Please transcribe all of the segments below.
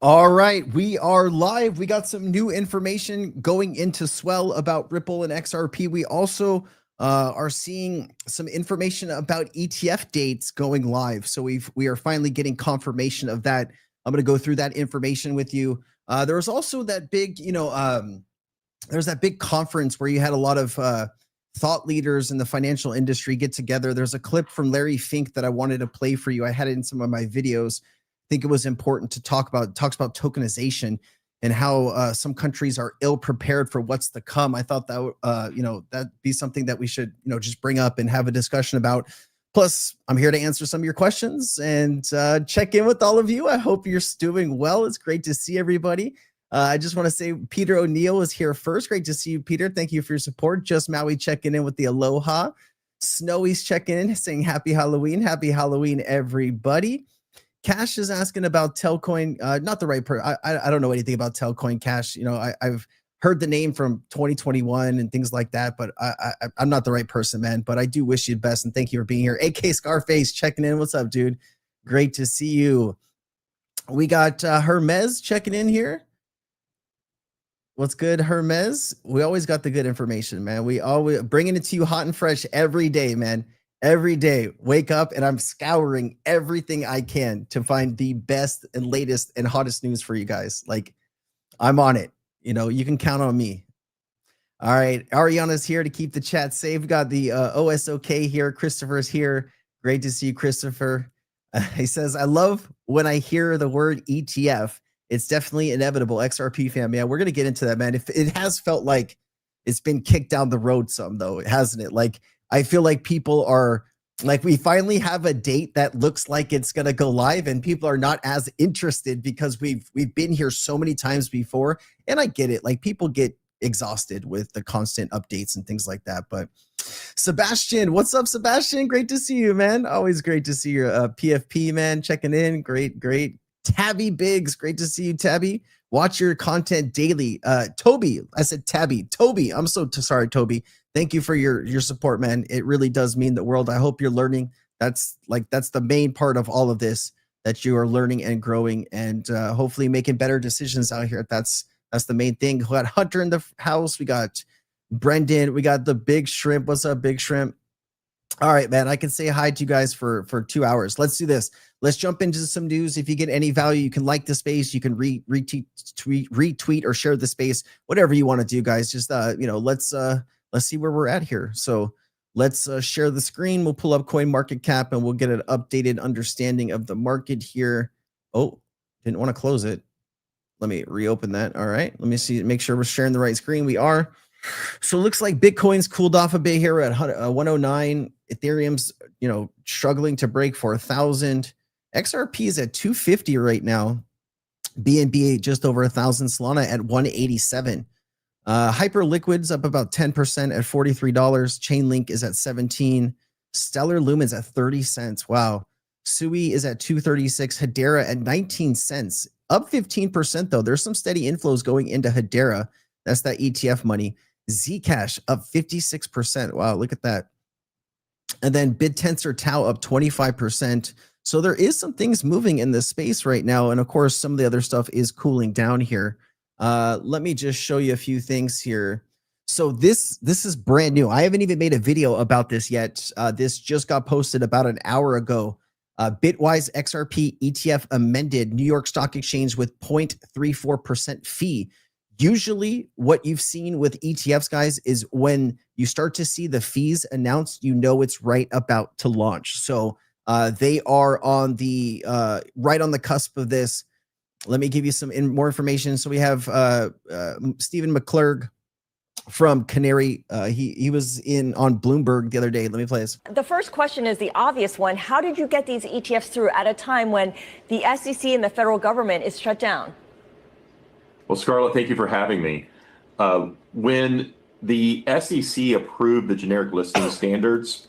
All right, we are live. We got some new information going into Swell about Ripple and XRP. We also are seeing some information about ETF dates going live. So we are finally getting confirmation of that. I'm going to go through that information with you. There was also that big, there's that big conference where you had a lot of thought leaders in the financial industry get together. There's a clip from Larry Fink that I wanted to play for you. I had it in some of my videos. Think it was important to talk about. Talks about tokenization and how some countries are ill prepared for what's to come. I thought that that'd be something that we should just bring up and have a discussion about. Plus, I'm here to answer some of your questions and check in with all of you. I hope you're doing well. It's great to see everybody. I just want to say Peter O'Neill is here first. Great to see you, Peter. Thank you for your support. Just Maui checking in with the aloha. Snowy's checking in, saying happy Halloween. Happy Halloween, everybody. Cash is asking about Telcoin. Not the right person. I don't know anything about Telcoin. Cash. I've heard the name from 2021 and things like that, but I'm not the right person, man. But I do wish you the best and thank you for being here. AK Scarface checking in. What's up, dude? Great to see you. We got Hermes checking in here. What's good, Hermes? We always got the good information, man. We always bringing it to you hot and fresh every day, man. Every day, wake up and I'm scouring everything I can to find the best and latest and hottest news for you guys. Like, I'm on it. You can count on me. All right. Ariana's here to keep the chat safe. We got the OSOK here. Christopher's here. Great to see you, Christopher. He says, I love when I hear the word ETF. It's definitely inevitable. XRP fam. Yeah, we're going to get into that, man. If it has felt like it's been kicked down the road some, though, hasn't it? Like, I feel like people are like, we finally have a date that looks like it's going to go live and people are not as interested because we've been here so many times before. And I get it. Like, people get exhausted with the constant updates and things like that. But Sebastian, what's up, Sebastian? Great to see you, man. Always great to see your PFP, man. Checking in. Great. Tabby Biggs. Great to see you, Tabby. Watch your content daily. Toby, I said Tabby. Toby, I'm so sorry, Toby. Thank you for your support, man. It really does mean the world. I hope you're learning. That's the main part of all of this, that you are learning and growing and hopefully making better decisions out here. That's the main thing. We got Hunter in the house. We got Brendan. We got the Big Shrimp. What's up, Big Shrimp? All right, man. I can say hi to you guys for 2 hours. Let's do this. Let's jump into some news. If you get any value, you can like the space. You can retweet or share the space. Whatever you want to do, guys. Just let's see where we're at here. So let's share the screen. We'll pull up CoinMarketCap and we'll get an updated understanding of the market here. Oh, didn't want to close it. Let me reopen that. All right. Let me see. Make sure we're sharing the right screen. We are. So it looks like Bitcoin's cooled off a bit here at 109. Ethereum's, struggling to break 4,000. XRP is at 250 right now. BNB just over 1,000. Solana at 187. Hyperliquid's up about 10% at $43. Chainlink is at 17. Stellar Lumen's at 30 cents. Wow. Sui is at 236. Hedera at 19 cents. Up 15% though. There's some steady inflows going into Hedera. That's that ETF money. Zcash up 56%. Wow, look at that. And then BitTensor Tau up 25%. So there is some things moving in this space right now. And of course, some of the other stuff is cooling down here. Let me just show you a few things here. So this is brand new. I haven't even made a video about this yet. This just got posted about an hour ago. Bitwise XRP ETF amended, New York Stock Exchange with 0.34% fee. Usually what you've seen with ETFs, guys, is when you start to see the fees announced, it's right about to launch. So they are on the right on the cusp of this. Let me give you some more information. So we have Stephen McClurg from Canary. He was on Bloomberg the other day. Let me play this. The first question is the obvious one. How did you get these ETFs through at a time when the SEC and the federal government is shut down? Well, Scarlett, thank you for having me. When the SEC approved the generic listing standards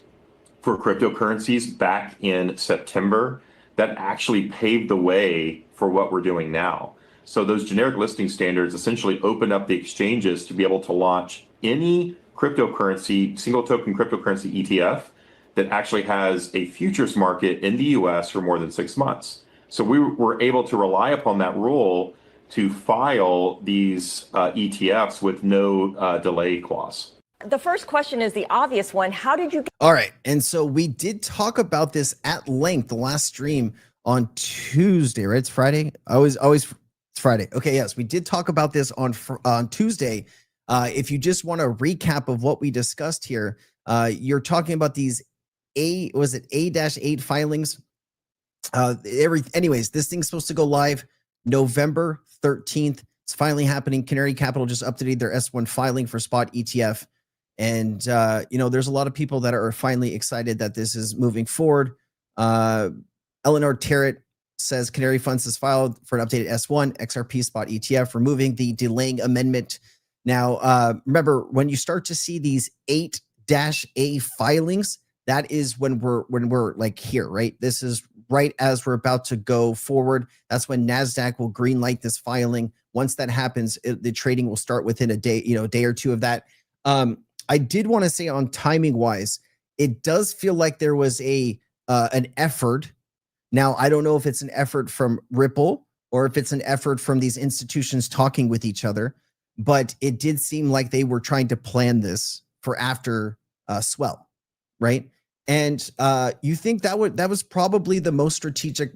for cryptocurrencies back in September, that actually paved the way for what we're doing now. So those generic listing standards essentially opened up the exchanges to be able to launch any cryptocurrency, single token cryptocurrency ETF that actually has a futures market in the US for more than 6 months. So we were able to rely upon that rule to file these ETFs with no delay clause. The first question is the obvious one. How did you? All right. And so we did talk about this at length the last stream on Tuesday, right? It's Friday. Always it's Friday. Okay. Yes. We did talk about this on Tuesday. If you just want a recap of what we discussed here, you're talking about these A-8 filings. Anyways, this thing's supposed to go live November 13th. It's finally happening. Canary Capital just updated their S1 filing for spot ETF. And, there's a lot of people that are finally excited that this is moving forward. Eleanor Terrett says Canary Funds has filed for an updated S1 XRP spot ETF, removing the delaying amendment. Now, remember, when you start to see these 8-A filings, that is when we're like here, right? This is right as we're about to go forward. That's when NASDAQ will green light this filing. Once that happens, the trading will start within a day, day or two of that. I did want to say on timing wise, it does feel like there was an effort. Now, I don't know if it's an effort from Ripple or if it's an effort from these institutions talking with each other, but it did seem like they were trying to plan this for after Swell, right? And you think that was probably the most strategic,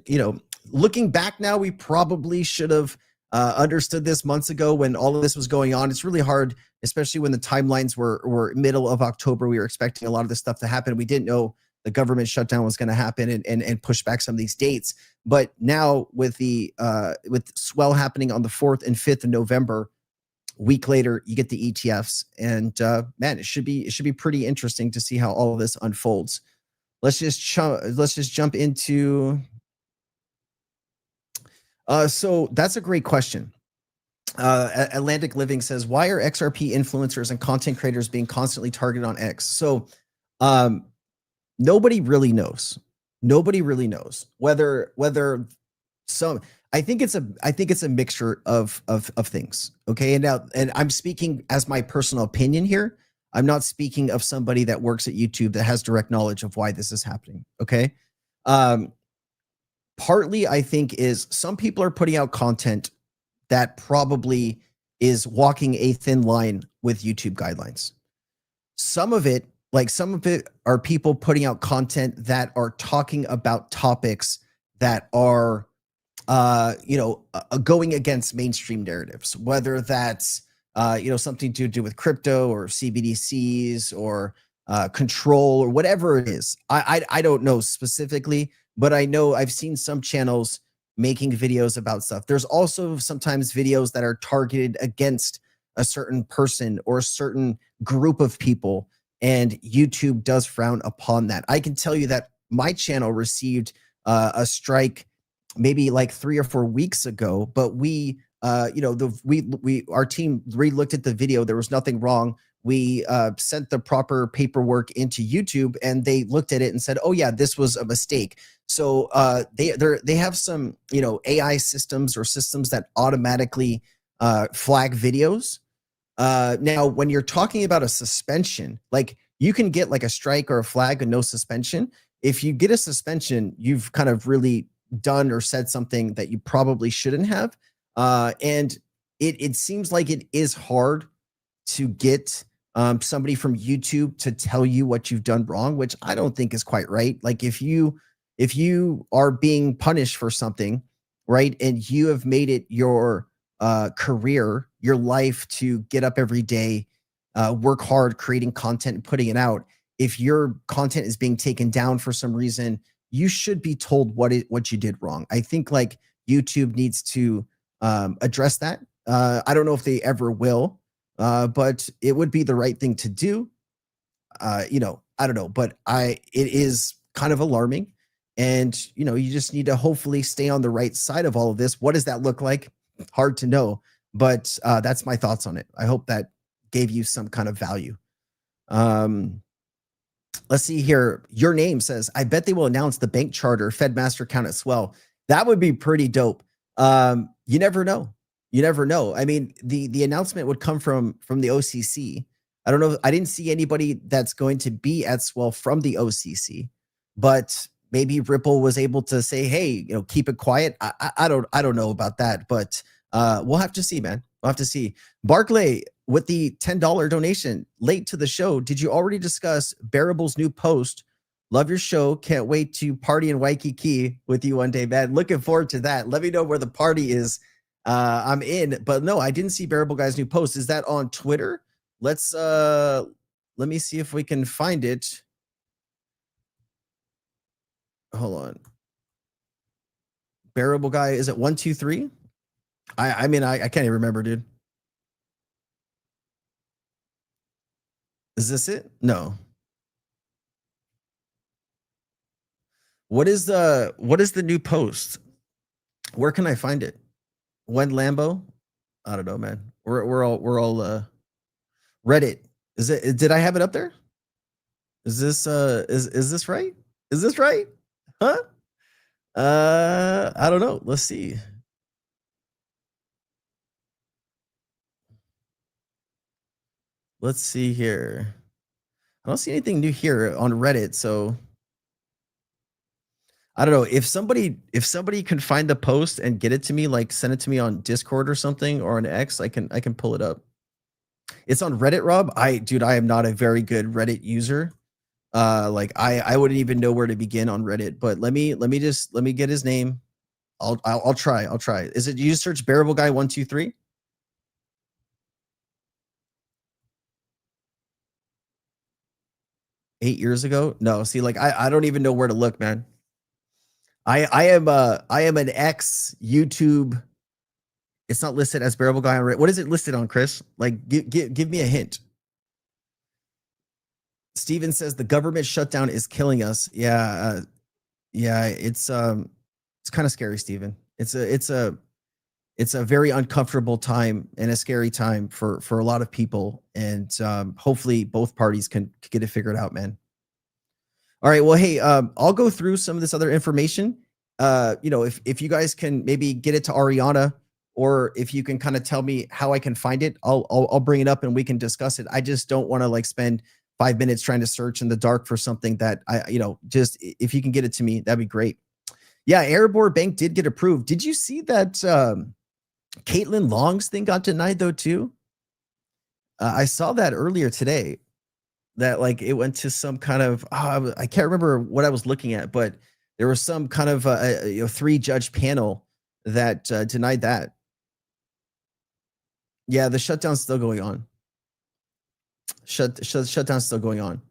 looking back now, we probably should have understood this months ago when all of this was going on. It's really hard, especially when the timelines were middle of October. We were expecting a lot of this stuff to happen. We didn't know the government shutdown was going to happen and push back some of these dates. But now with with Swell happening on the 4th and 5th of November, a week later, you get the ETFs, and man, it should be pretty interesting to see how all of this unfolds. Let's just jump into. So that's a great question. Atlantic Living says, why are XRP influencers and content creators being constantly targeted on X? So nobody really knows. Nobody really knows whether some. I think it's a mixture of things. Okay, and I'm speaking as my personal opinion here. I'm not speaking of somebody that works at YouTube that has direct knowledge of why this is happening. Okay. Partly, I think, is some people are putting out content that probably is walking a thin line with YouTube guidelines. Some of it are people putting out content that are talking about topics that are, going against mainstream narratives, whether that's, something to do with crypto or CBDCs or control or whatever it is. I don't know specifically, but I know I've seen some channels making videos about stuff. There's also sometimes videos that are targeted against a certain person or a certain group of people, and YouTube does frown upon that. I can tell you that my channel received a strike maybe like 3 or 4 weeks ago, but our team re-looked at the video. There was nothing wrong. We sent the proper paperwork into YouTube, and they looked at it and said, "Oh yeah, this was a mistake." So they have some AI systems or systems that automatically flag videos. Now, when you're talking about a suspension, like you can get like a strike or a flag and no suspension. If you get a suspension, you've kind of really done or said something that you probably shouldn't have. And it seems like it is hard to get somebody from YouTube to tell you what you've done wrong, which I don't think is quite right. Like if you are being punished for something, right, and you have made it your career, your life to get up every day, work hard, creating content and putting it out. If your content is being taken down for some reason, you should be told what you did wrong. I think like YouTube needs to address that. I don't know if they ever will, but it would be the right thing to do. I don't know, but it is kind of alarming. And, you just need to hopefully stay on the right side of all of this. What does that look like? Hard to know, but that's my thoughts on it. I hope that gave you some kind of value. Let's see here. Your name says, I bet they will announce the bank charter Fed master account at Swell. That would be pretty dope. You never know. You never know. I mean, the announcement would come from the OCC. I don't know. I didn't see anybody that's going to be at Swell from the OCC, but maybe Ripple was able to say, hey, keep it quiet. I don't know about that, but we'll have to see, man. We'll have to see. Barclay with the $10 donation late to the show. Did you already discuss Bearable's new post? Love your show. Can't wait to party in Waikiki with you one day, man. Looking forward to that. Let me know where the party is. I'm in, but no, I didn't see Bearable Guy's new post. Is that on Twitter? Let me see if we can find it. Hold on. Bearable Guy, is it 123? I mean, I can't even remember, dude. Is this it? No. What is the new post? Where can I find it? When Lambo? I don't know, man. We're all Reddit. Is it? Did I have it up there? Is this is this right? Is this right? Huh? I don't know. Let's see. Let's see here. I don't see anything new here on Reddit, so I don't know. If somebody can find the post and get it to me, like send it to me on Discord or something or on X, I can pull it up. It's on Reddit, Rob. Dude, I am not a very good Reddit user. Like I wouldn't even know where to begin on Reddit, but let me get his name. I'll try. Is it, you search Bearable Guy 123? $8 years ago? No, see, like I don't even know where to look, man. I am an ex YouTube. It's not listed as Bearable Guy on Reddit. What is it listed on, Chris? Like give me a hint. Steven says the government shutdown is killing us. Yeah, it's kind of scary, Steven. It's a very uncomfortable time and a scary time for a lot of people, and hopefully both parties can get it figured out, man. All right, well, hey, I'll go through some of this other information. If you guys can maybe get it to Ariana, or if you can kind of tell me how I can find it, I'll bring it up and we can discuss it. I just don't want to like spend 5 minutes trying to search in the dark for something that just if you can get it to me, that'd be great. Yeah, Arabor Bank did get approved. Did you see that Caitlin Long's thing got denied though too? I saw that earlier today, that like it went to some kind of, I can't remember what I was looking at, but there was some kind of 3-judge panel that denied that. Yeah, the shutdown's still going on. Shutdown's still going on.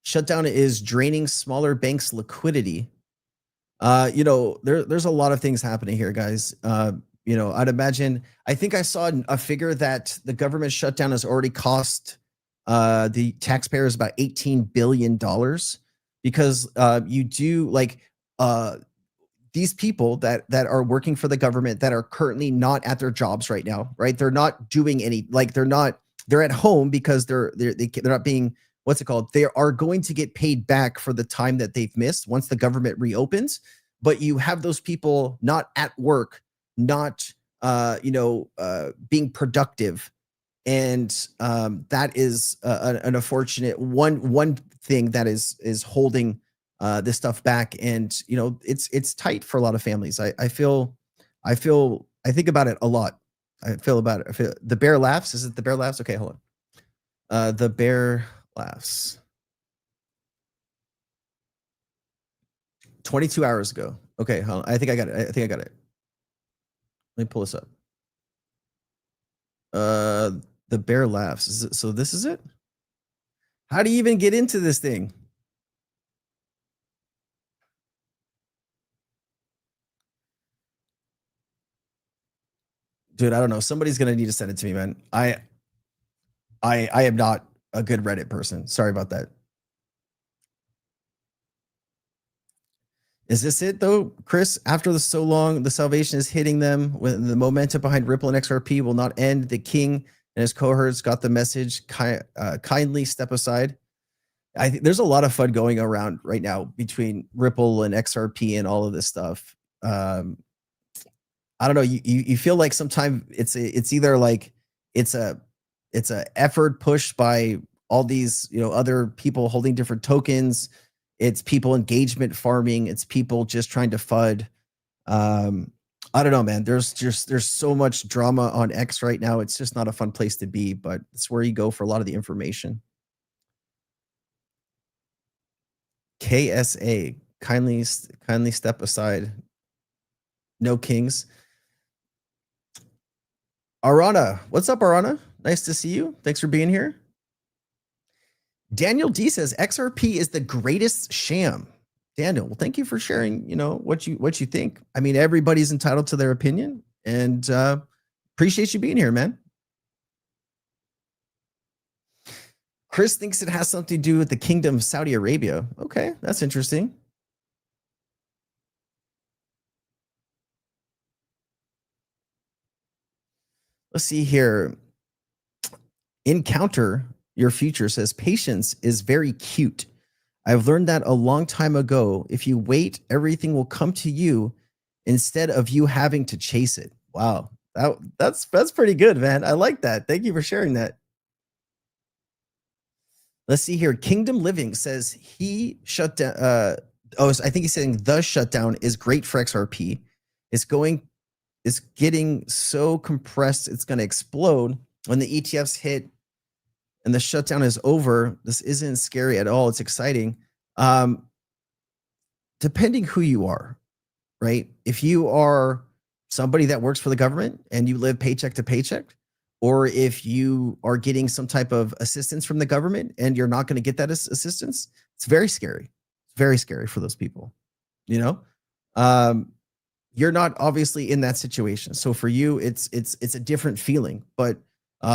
Shutdown is draining smaller banks' liquidity. There's a lot of things happening here, guys. I'd imagine, I think I saw a figure that the government shutdown has already cost the taxpayers about $18 billion, because you do like these people that are working for the government that are currently not at their jobs right now, right? They're not doing any, like they're at home because they're not being, what's it called? They are going to get paid back for the time that they've missed once the government reopens. But you have those people not at work, not being productive, and that is an unfortunate one thing that is holding this stuff back. And it's tight for a lot of families. I think about it a lot. I feel the bear laughs. Is it the bear laughs? Okay, hold on. The bear laughs. 22 hours ago. Okay, hold on. I think I got it. Let me pull this up. The bear laughs. So this is it? How do you even get into this thing? Dude, I don't know. Somebody's gonna need to send it to me, man. I am not a good Reddit person. Sorry about that. Is this it though, Chris? After so long, the salvation is hitting them. When the momentum behind Ripple and XRP will not end. The king and his cohorts got the message. Kindly step aside. I think there's a lot of fun going around right now between Ripple and XRP and all of this stuff. I don't know. You feel like sometimes it's either like it's a effort pushed by all these other people holding different tokens, It's people engagement farming. It's people just trying to FUD. I don't know, man. There's so much drama on X right now. It's just not a fun place to be, but it's where you go for a lot of the information. KSA, kindly step aside. No kings. Arana, what's up, Arana? Nice to see you. Thanks for being here. Daniel D says XRP is the greatest sham. Daniel, well, thank you for sharing, what you think. I mean, everybody's entitled to their opinion, and appreciate you being here, man. Chris thinks it has something to do with the Kingdom of Saudi Arabia. Okay, that's interesting. Let's see here. Encounter Your Future says patience is very cute. I've learned that a long time ago. If you wait, everything will come to you instead of you having to chase it. Wow. That's pretty good, man. I like that. Thank you for sharing that. Let's see here. Kingdom Living says he shut down. I think he's saying the shutdown is great for XRP. It's getting so compressed, it's going to explode when the ETFs hit and the shutdown is over. This isn't scary at all. It's exciting. Depending who you are, right? If you are somebody that works for the government and you live paycheck to paycheck, or if you are getting some type of assistance from the government and you're not going to get that assistance, it's very scary. It's very scary for those people, you're not obviously in that situation. So for you, it's a different feeling, but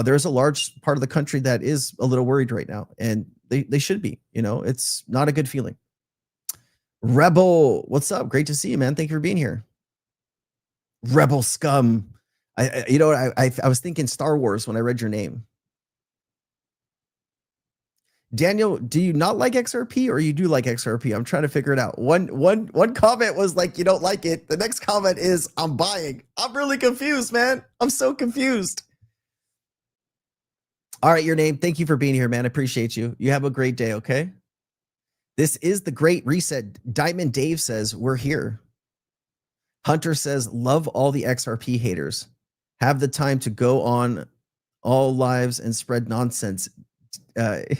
there's a large part of the country that is a little worried right now, and they should be. It's not a good feeling. Rebel, what's up? Great to see you, man. Thank you for being here. Rebel scum. I was thinking Star Wars when I read your name. Daniel, do you not like XRP or you do like XRP? I'm trying to figure it out. One comment was like, you don't like it. The next comment is, I'm buying. I'm really confused, man. I'm so confused. All right, your name. Thank you for being here, man. I appreciate you. You have a great day, okay? This is the Great Reset. Diamond Dave says, we're here. Hunter says, love all the XRP haters. Have the time to go on all lives and spread nonsense.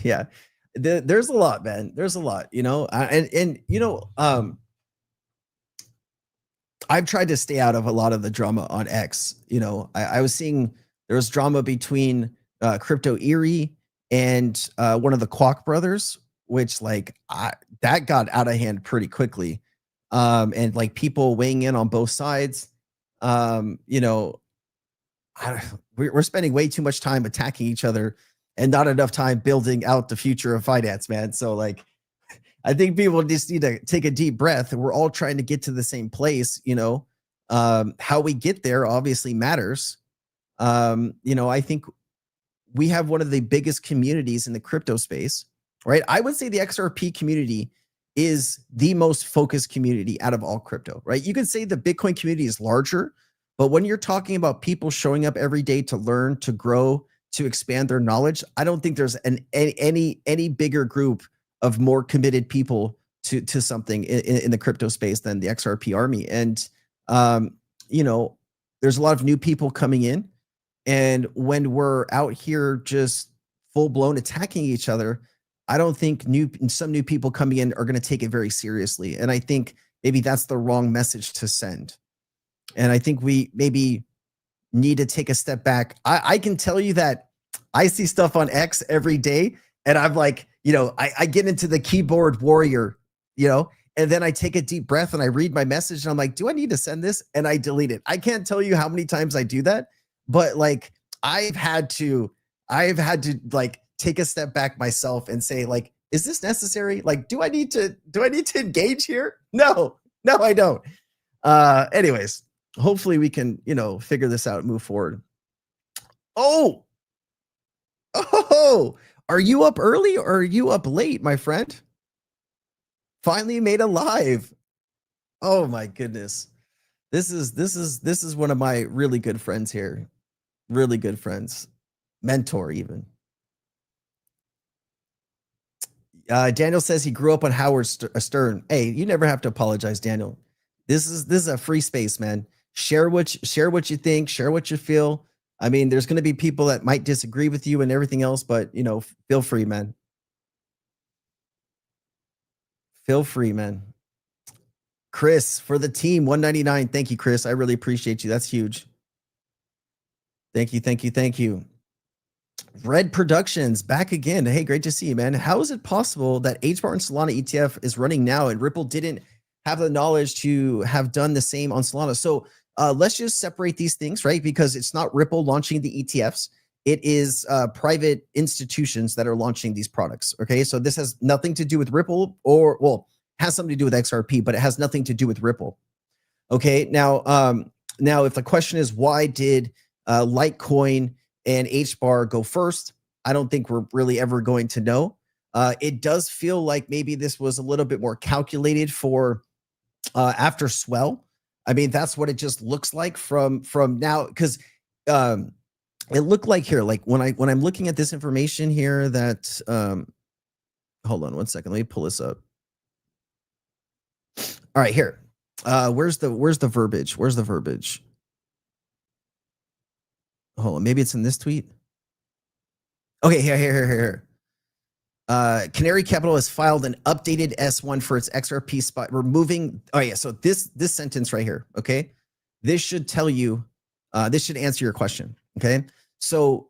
Yeah, there's a lot, man. There's a lot, I've tried to stay out of a lot of the drama on X. I was seeing there was drama between Crypto Eerie and one of the Kwok brothers, which that got out of hand pretty quickly. And like people weighing in on both sides. We're spending way too much time attacking each other and not enough time building out the future of finance, man. So I think people just need to take a deep breath. We're all trying to get to the same place, how we get there obviously matters. I think we have one of the biggest communities in the crypto space, right? I would say the XRP community is the most focused community out of all crypto, right? You could say the Bitcoin community is larger, but when you're talking about people showing up every day to learn, to grow, to expand their knowledge, I don't think there's any bigger group of more committed people to something in the crypto space than the XRP army. And, there's a lot of new people coming in. And when we're out here just full blown attacking each other, I don't think some new people coming in are going to take it very seriously. And I think maybe that's the wrong message to send. And I think we maybe need to take a step back. I can tell you that I see stuff on X every day and I'm like, I get into the keyboard warrior, and then I take a deep breath and I read my message and I'm like, do I need to send this? And I delete it. I can't tell you how many times I do that, but I've had to take a step back myself and say, is this necessary? Do I need to engage here? No, I don't. Anyways, hopefully we can, figure this out and move forward. Oh, are you up early or are you up late, my friend? Finally made a live. Oh my goodness. This is one of my really good friends here. Really good friends. Mentor even. Daniel says he grew up on Howard Stern. Hey, you never have to apologize, Daniel. This is a free space, man. Share what you think, share what you feel. I mean, there's going to be people that might disagree with you and everything else, but you know, feel free, man. Feel free, man. Chris for the team 199. Thank you, Chris. I really appreciate you. That's huge. Thank you. Red Productions back again. Hey, great to see you, man. How is it possible that HBAR and Solana ETF is running now and Ripple didn't have the knowledge to have done the same on Solana? So let's just separate these things, right? Because it's not Ripple launching the ETFs. It is private institutions that are launching these products. Okay, so this has nothing to do with Ripple, or well, has something to do with XRP, but it has nothing to do with Ripple. Okay, now if the question is why did Litecoin and HBAR go first, I don't think we're really ever going to know. It does feel like maybe this was a little bit more calculated for after Swell. I mean, that's what it just looks like from now, because it looked like here, like when I'm looking at this information here that hold on one second, let me pull this up. All right, here. Where's the verbiage? Where's the verbiage? Hold on, maybe it's in this tweet. Okay, here. Canary Capital has filed an updated S1 for its XRP spot, removing. Oh yeah, so this sentence right here. Okay, this should tell you. This should answer your question. Okay, so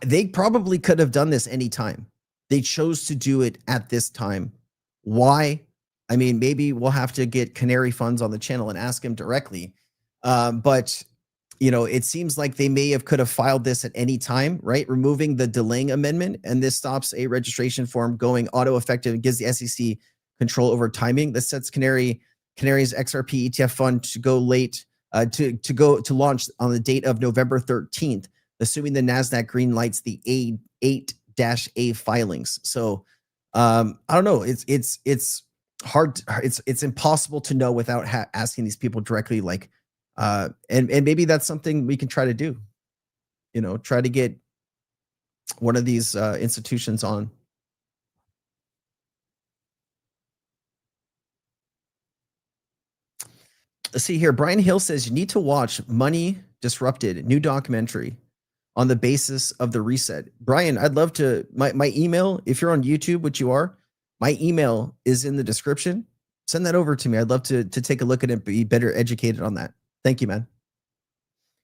they probably could have done this anytime. They chose to do it at this time. Why? I mean, maybe we'll have to get Canary Funds on the channel and ask him directly. But you know, it seems like they could have filed this at any time, right? Removing the delaying amendment, and this stops a registration form going auto effective and gives the SEC control over timing. This sets Canary's XRP ETF fund to go late to launch on the date of November 13th, assuming the NASDAQ green lights the 8-A filings. So I don't know. It's hard. It's impossible to know without asking these people directly, like, and maybe that's something we can try to do, you know, try to get one of these institutions on. Let's see here. Brian Hill says you need to watch Money Disrupted, new documentary on the basis of the reset. Brian, I'd love to, my email, if you're on YouTube, which you are, my email is in the description. Send that over to me. I'd love to take a look at it, be better educated on that. Thank you, man.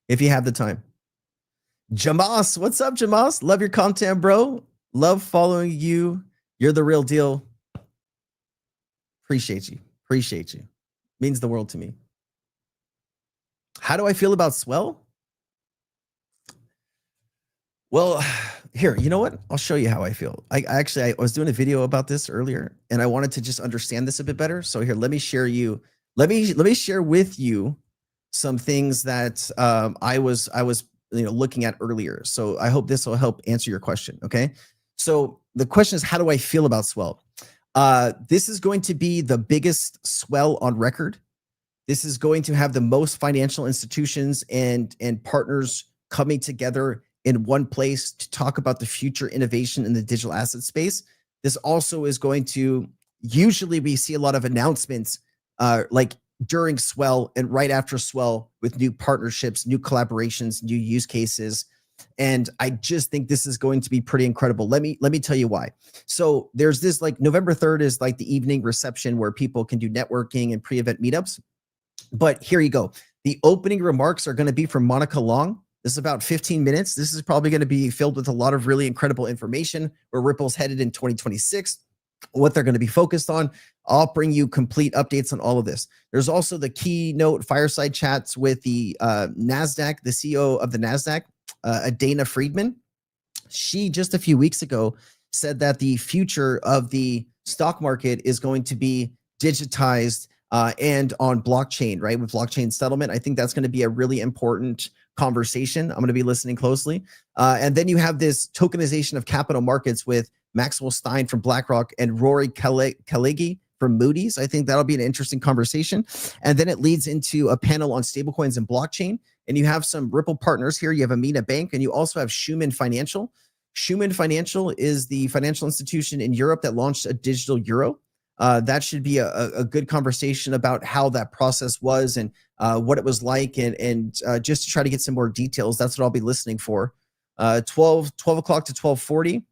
If you have the time. Jamas, what's up, Jamas? Love your content, bro. Love following you. You're the real deal. Appreciate you. Means the world to me. How do I feel about Swell? Well, here, you know what? I'll show you how I feel. I was doing a video about this earlier, and I wanted to just understand this a bit better. So here, let me share with you some things that I was looking at earlier. So I hope this will help answer your question. Okay. So the question is, how do I feel about Swell? This is going to be the biggest Swell on record. This is going to have the most financial institutions and partners coming together in one place to talk about the future innovation in the digital asset space. This also is going to, usually we see a lot of announcements like during Swell and right after Swell with new partnerships, new collaborations, new use cases. And I just think this is going to be pretty incredible. Let me tell you why. So there's this, like, November 3rd is like the evening reception where people can do networking and pre-event meetups. But here you go. The opening remarks are going to be from Monica Long. This is about 15 minutes. This is probably going to be filled with a lot of really incredible information where Ripple's headed in 2026, what they're going to be focused on. I'll bring you complete updates on all of this. There's also the keynote fireside chats with the NASDAQ, the CEO of the NASDAQ, Adana Friedman. She just a few weeks ago said that the future of the stock market is going to be digitized and on blockchain, right? With blockchain settlement. I think that's going to be a really important conversation. I'm going to be listening closely. And then you have this tokenization of capital markets with Maxwell Stein from BlackRock and Rory Kaligi from Moody's. I think that'll be an interesting conversation. And then it leads into a panel on stablecoins and blockchain. And you have some Ripple partners here. You have Amina Bank, and you also have Schumann Financial. Schumann Financial is the financial institution in Europe that launched a digital euro. That should be a good conversation about how that process was and what it was like, and just to try to get some more details. That's what I'll be listening for. 12 o'clock to 12:40,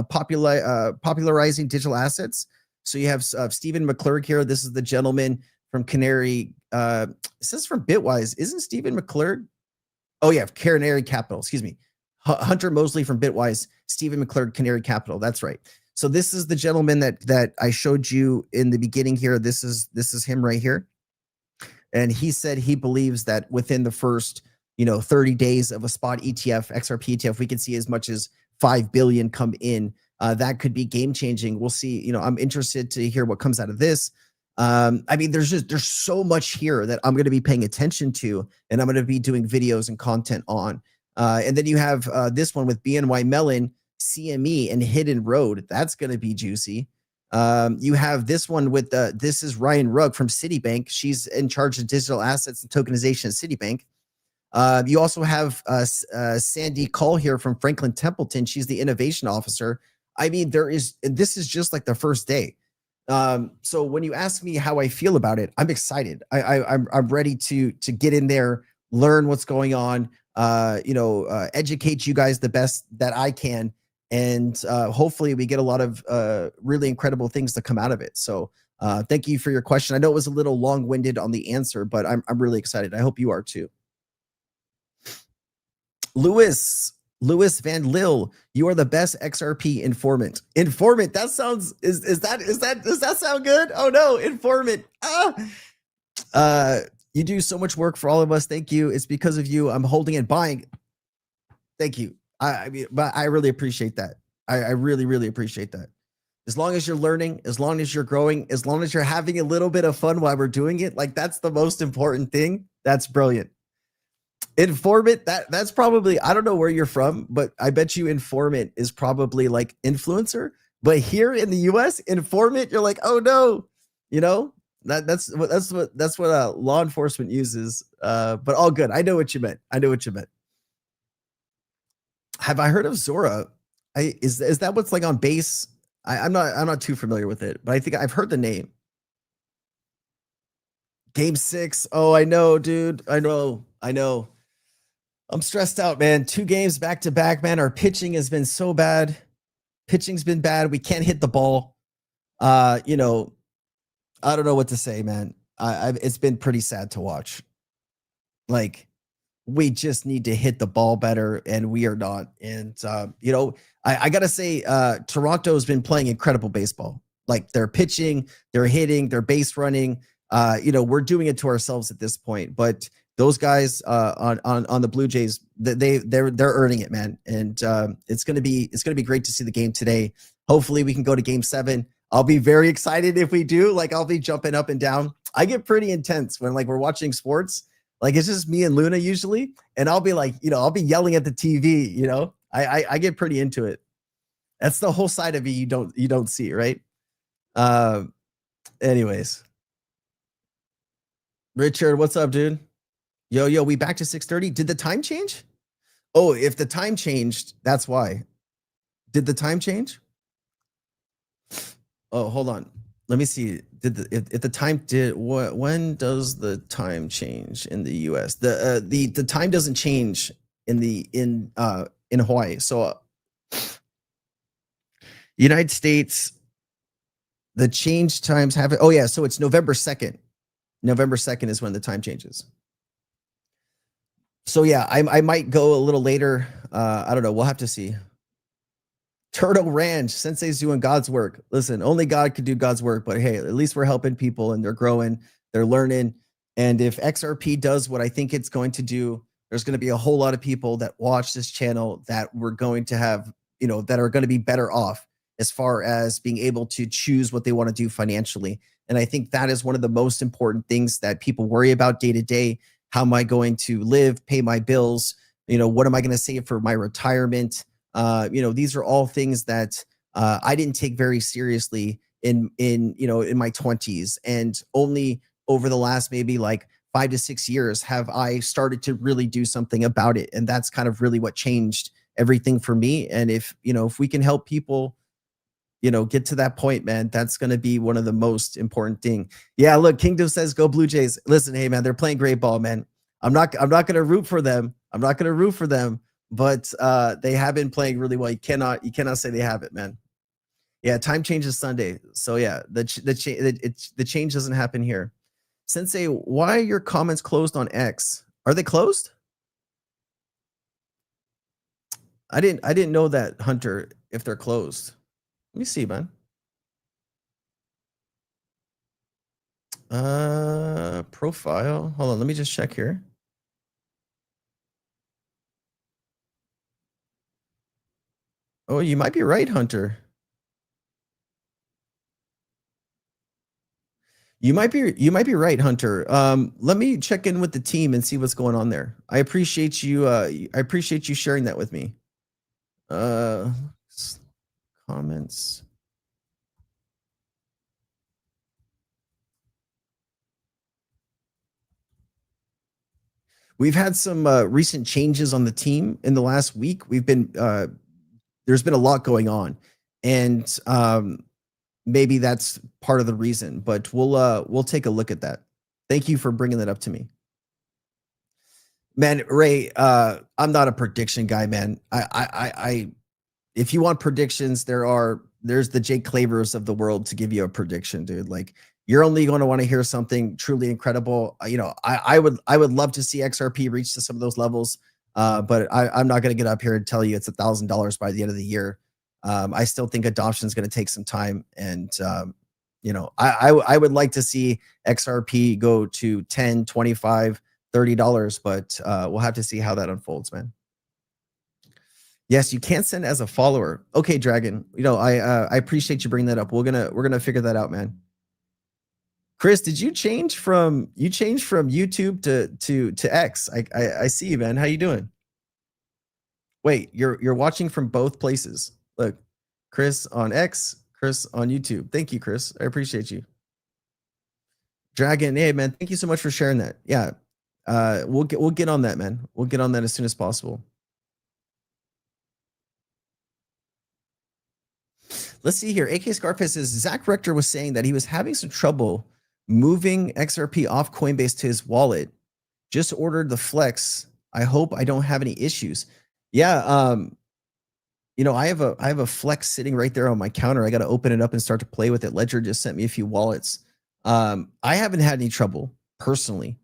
popularizing digital assets. So you have Stephen McClurg here. This is the gentleman from Canary. It says from Bitwise. Isn't Stephen McClurg? Oh yeah, Canary Capital. Excuse me. Hunter Mosley from Bitwise. Stephen McClurg, Canary Capital. That's right. So this is the gentleman that I showed you in the beginning here. This is him right here. And he said he believes that within the first 30 days of a spot ETF, XRP ETF, we could see as much as 5 billion come in. That could be game changing. We'll see. I'm interested to hear what comes out of this. I mean, there's so much here that I'm going to be paying attention to, and I'm going to be doing videos and content on. And then you have this one with BNY Mellon, CME, and Hidden Road. That's going to be juicy. You have this one with this is Ryan Rugg from Citibank. She's in charge of digital assets and tokenization at Citibank. You also have Sandy Call here from Franklin Templeton. She's the innovation officer. I mean, this is just like the first day. So when you ask me how I feel about it, I'm excited. I'm ready to get in there, learn what's going on, educate you guys the best that I can. And hopefully we get a lot of really incredible things to come out of it. So thank you for your question. I know it was a little long-winded on the answer, but I'm really excited. I hope you are too. Lewis Van Lille, you are the best XRP informant. Informant, that sounds, does that sound good? Oh no, informant. You do so much work for all of us. Thank you. It's because of you I'm holding and buying. Thank you. I mean, but I really appreciate that. I really, really appreciate that. As long as you're learning, as long as you're growing, as long as you're having a little bit of fun while we're doing it, like that's the most important thing. That's brilliant. Informant, that's probably, I don't know where you're from, but I bet you informant is probably like influencer. But here in the US, informant, you're like, oh no, that's what law enforcement uses. But all good. I know what you meant. Have I heard of Zora? Is that what's like on base? I'm not too familiar with it, but I think I've heard the name. Game 6. Oh, I know, dude. I know. I'm stressed out, man. 2 games back to back, man. Our pitching has been so bad. Pitching's been bad. We can't hit the ball. I don't know what to say, man. It's been pretty sad to watch. Like, we just need to hit the ball better, and we are not. And I gotta say, Toronto's been playing incredible baseball. Like, they're pitching, they're hitting, they're base running. We're doing it to ourselves at this point, but those guys on the Blue Jays, they're earning it, man. And it's gonna be great to see the game today. Hopefully we can go to Game 7. I'll be very excited if we do. Like, I'll be jumping up and down. I get pretty intense when we're watching sports. Like, it's just me and Luna usually, and I'll be like, I'll be yelling at the TV. I get pretty into it. That's the whole side of me you don't see, right? Anyways, Richard, what's up, dude? Yo, we back to 6:30. Did the time change? Oh, if the time changed, that's why. Did the time change? Oh, hold on. Let me see. If the time did what? When does the time change in the US? The time doesn't change in Hawaii. So United States, the change times have it. Oh yeah, so it's November 2nd. November 2nd is when the time changes. So yeah, I might go a little later. I don't know. We'll have to see. Turtle Ranch, Sensei's doing God's work. Listen, only God could do God's work, but hey, at least we're helping people and they're growing, they're learning. And if XRP does what I think it's going to do, there's going to be a whole lot of people that watch this channel that we're going to have, that are going to be better off as far as being able to choose what they want to do financially. And I think that is one of the most important things that people worry about day to day. How am I going to live, pay my bills? What am I going to save for my retirement? These are all things that I didn't take very seriously in my 20s, and only over the last maybe like 5 to 6 years have I started to really do something about it. And that's kind of really what changed everything for me. And if we can help people, get to that point, man, that's going to be one of the most important thing. Yeah, look, Kingdom says go Blue Jays. Listen, hey man, they're playing great ball, man. I'm not going to root for them. But they have been playing really well. You cannot say they haven't, man. Yeah, time changes Sunday. So yeah, the change doesn't happen here. Sensei, why are your comments closed on X? Are they closed? I didn't know that, Hunter, if they're closed. Let me see, man. Profile. Hold on, let me just check here. Oh, you might be right, Hunter. You might be right, Hunter. Let me check in with the team and see what's going on there. I appreciate you. I appreciate you sharing that with me. Comments. We've had some recent changes on the team in the last week. We've been there's been a lot going on, and maybe that's part of the reason. But we'll take a look at that. Thank you for bringing that up to me, man. Ray, I'm not a prediction guy, man. I if you want predictions, there's the Jake Clavers of the world to give you a prediction, dude. Like, you're only going to want to hear something truly incredible. I would love to see XRP reach to some of those levels, but I'm not going to get up here and tell you it's $1,000 by the end of the year. I still think adoption is going to take some time, and I would like to see XRP go to $10, $25, $30, but we'll have to see how that unfolds, man. Yes, you can't send as a follower. Okay, Dragon. I appreciate you bringing that up. We're gonna figure that out, man. Chris, did you change from YouTube to X? I see you, man. How you doing? Wait, you're watching from both places. Look, Chris on X, Chris on YouTube. Thank you, Chris. I appreciate you. Dragon, hey man, thank you so much for sharing that. Yeah, we'll get on that, man. We'll get on that as soon as possible. Let's see here. AK Scarface says Zach Rector was saying that he was having some trouble moving XRP off Coinbase to his wallet. Just ordered the Flex. I hope I don't have any issues. Yeah, I have a Flex sitting right there on my counter. I got to open it up and start to play with it. Ledger just sent me a few wallets. I haven't had any trouble personally.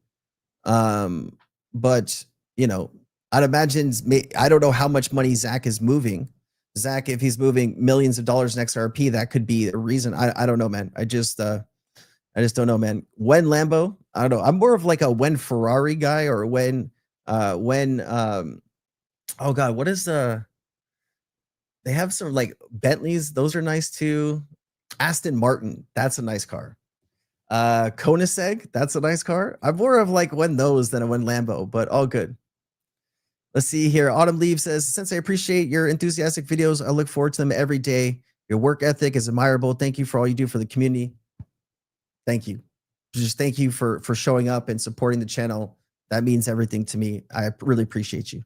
But I'd imagine, I don't know how much money Zach is moving. Zach, if he's moving millions of dollars in XRP, that could be a reason. I don't know, man. I just don't know, man. When Lambo, I don't know. I'm more of like a when Ferrari guy, or when oh God, what is they have some like Bentleys, those are nice too. Aston Martin, that's a nice car. Koenigsegg, that's a nice car. I'm more of like when those than a when Lambo, but all good. Let's see here. Autumn Leaf says, since I appreciate your enthusiastic videos, I look forward to them every day. Your work ethic is admirable. Thank you for all you do for the community. Thank you. Just thank you for showing up and supporting the channel. That means everything to me. I really appreciate you.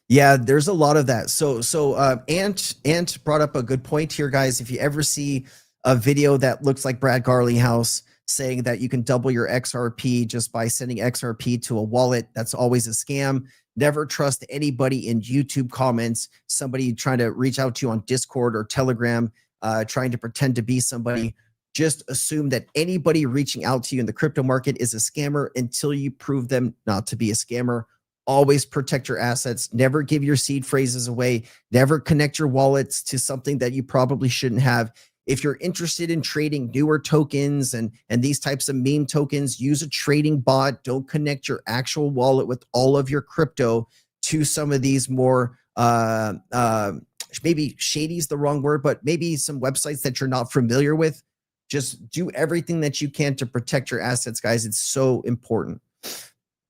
Yeah, there's a lot of that. So Ant brought up a good point here, guys. If you ever see a video that looks like Brad Garlinghouse saying that you can double your XRP just by sending XRP to a wallet, that's always a scam. Never trust anybody in YouTube comments, somebody trying to reach out to you on Discord or Telegram, trying to pretend to be somebody. Just assume that anybody reaching out to you in the crypto market is a scammer until you prove them not to be a scammer. Always protect your assets. Never give your seed phrases away. Never connect your wallets to something that you probably shouldn't have. If you're interested in trading newer tokens and these types of meme tokens, use a trading bot. Don't connect your actual wallet with all of your crypto to some of these more, maybe shady is the wrong word, but maybe some websites that you're not familiar with. Just do everything that you can to protect your assets, guys. It's so important.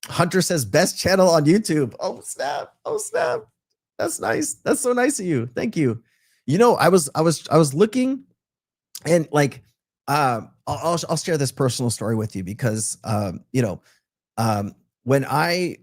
Hunter says best channel on YouTube. Oh snap. Oh snap. That's nice. That's so nice of you. Thank you. I was looking, and like I'll share this personal story with you because when I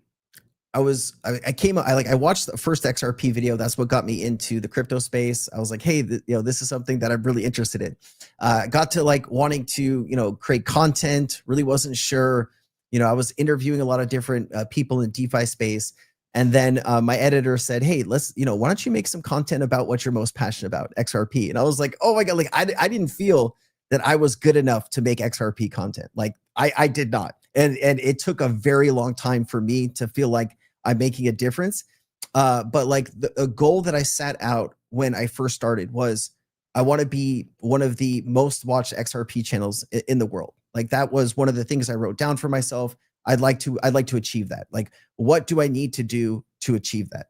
I watched the first XRP video. That's what got me into the crypto space. I was like, hey, this is something that I'm really interested in. Got to like wanting to, create content, really wasn't sure. I was interviewing a lot of different people in DeFi space. And then my editor said, hey, why don't you make some content about what you're most passionate about, XRP? And I was like, oh my God, like I didn't feel that I was good enough to make XRP content. Like I did not. And it took a very long time for me to feel like I'm making a difference. But like a goal that I set out when I first started was I want to be one of the most watched XRP channels in the world. Like that was one of the things I wrote down for myself. I'd like to achieve that. Like, what do I need to do to achieve that?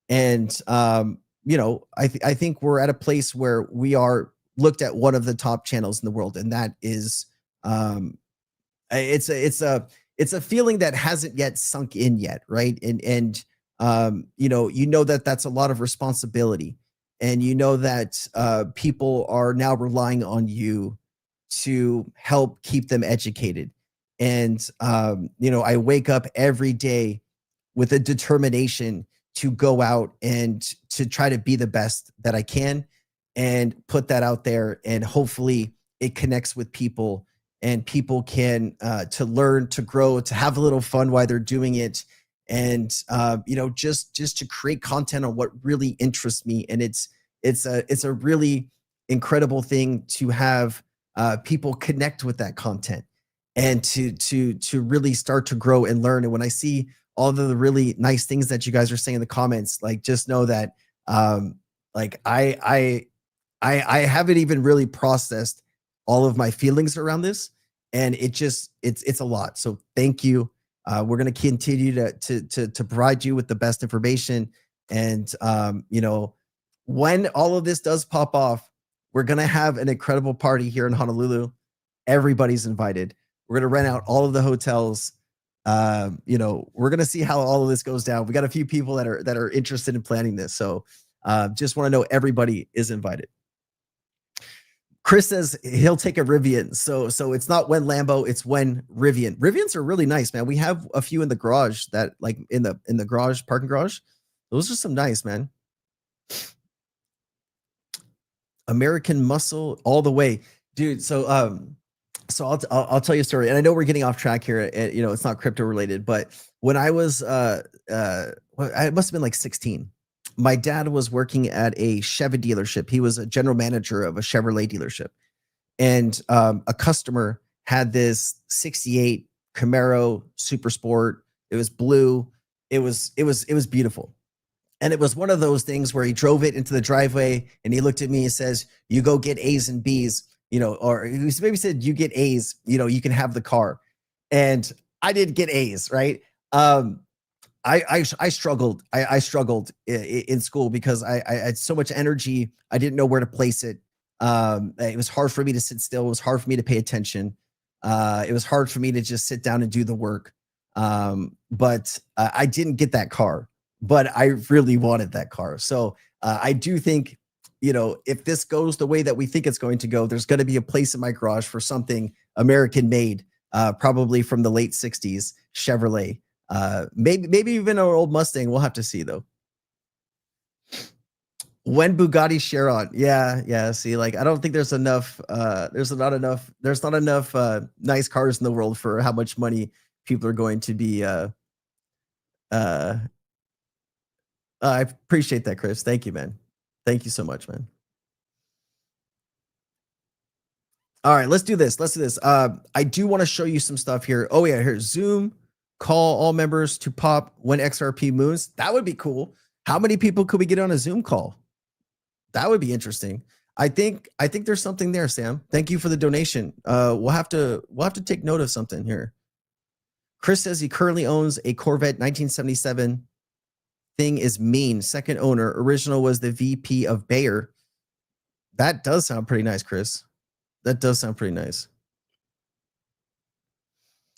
And I think we're at a place where we are looked at one of the top channels in the world, and that is it's a feeling that hasn't yet sunk in yet, right? And that that's a lot of responsibility, and that people are now relying on you to help keep them educated. And I wake up every day with a determination to go out and to try to be the best that I can and put that out there, and hopefully it connects with people, and people can to learn, to grow, to have a little fun while they're doing it, and just to create content on what really interests me. And it's a really incredible thing to have people connect with that content, and to really start to grow and learn. And when I see all of the really nice things that you guys are saying in the comments, like, just know that like I haven't even really processed all of my feelings around this, and it's a lot. So thank you. We're going to continue to provide you with the best information. And when all of this does pop off, we're going to have an incredible party here in Honolulu. Everybody's invited. We're going to rent out all of the hotels. We're going to see how all of this goes down. We got a few people that are interested in planning this. So just want to know everybody is invited. Chris says he'll take a Rivian. So it's not when Lambo, it's when Rivian. Rivians are really nice, man. We have a few in the garage that, like, in the garage, parking garage. Those are some nice, man. American Muscle all the way, dude. So I'll tell you a story, and I know we're getting off track here. And, it's not crypto related, but when I was I must have been like 16. My dad was working at a Chevy dealership. He was a general manager of a Chevrolet dealership, and a customer had this '68 Camaro Super Sport. It was blue. It was beautiful. And it was one of those things where he drove it into the driveway, and he looked at me and says, "You go get A's and B's, or he maybe said, you get A's, you can have the car." And I didn't get A's, right? I struggled. I struggled in school because I had so much energy. I didn't know where to place it. It was hard for me to sit still. It was hard for me to pay attention. It was hard for me to just sit down and do the work. But I didn't get that car, but I really wanted that car. So I do think, if this goes the way that we think it's going to go, there's going to be a place in my garage for something American made, probably from the late 60s Chevrolet. Maybe even an old Mustang. We'll have to see, though. When Bugatti Chiron, yeah. See, like, I don't think there's enough. There's not enough nice cars in the world for how much money people are going to be. I appreciate that, Chris. Thank you, man. Thank you so much, man. All right, let's do this. I do want to show you some stuff here. Oh yeah, here's Zoom. Call all members to pop when XRP moves. That would be cool. How many people could we get on a Zoom call? That would be interesting. I think there's something there, Sam. Thank you for the donation. We'll have to take note of something here. Chris says he currently owns a Corvette 1977. Thing is mean. Second owner. Original was the VP of Bayer. That does sound pretty nice, Chris. That does sound pretty nice.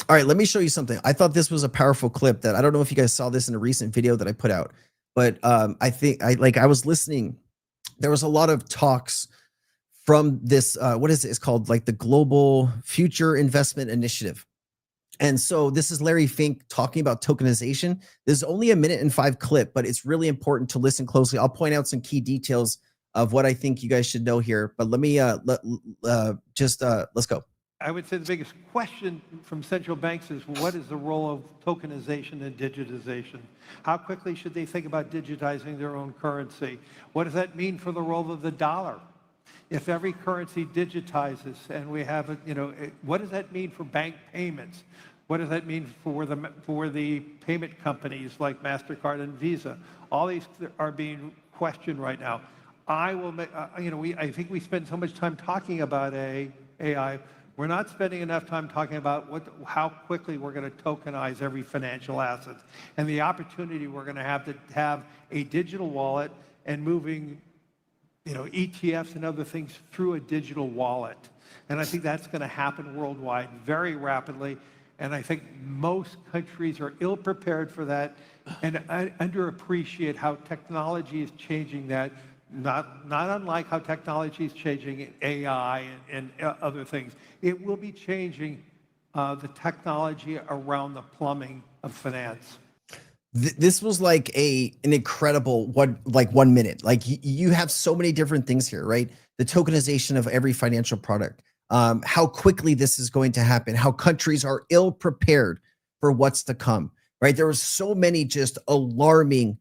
All right, let me show you something. I thought this was a powerful clip that I don't know if you guys saw this in a recent video that I put out, but I was listening. There was a lot of talks from this, what is it? It's called like the Global Future Investment Initiative. And so this is Larry Fink talking about tokenization. This is only a 1:05 clip, but it's really important to listen closely. I'll point out some key details of what I think you guys should know here. But let me let's go. I would say the biggest question from central banks is, what is the role of tokenization and digitization? How quickly should they think about digitizing their own currency? What does that mean for the role of the dollar? If every currency digitizes and we have, what does that mean for bank payments? What does that mean for the payment companies like MasterCard and Visa? All these are being questioned right now. I think we spend so much time talking about AI. We're not spending enough time talking about how quickly we're going to tokenize every financial asset and the opportunity we're going to have a digital wallet and moving ETFs and other things through a digital wallet. And I think that's going to happen worldwide very rapidly. And I think most countries are ill-prepared for that and underappreciate how technology is changing that, not unlike how technology is changing AI and other things. It will be changing the technology around the plumbing of finance. This was like an incredible 1 minute. Like you have so many different things here, right? The tokenization of every financial product, how quickly this is going to happen, how countries are ill prepared for what's to come, right? There was so many just alarming,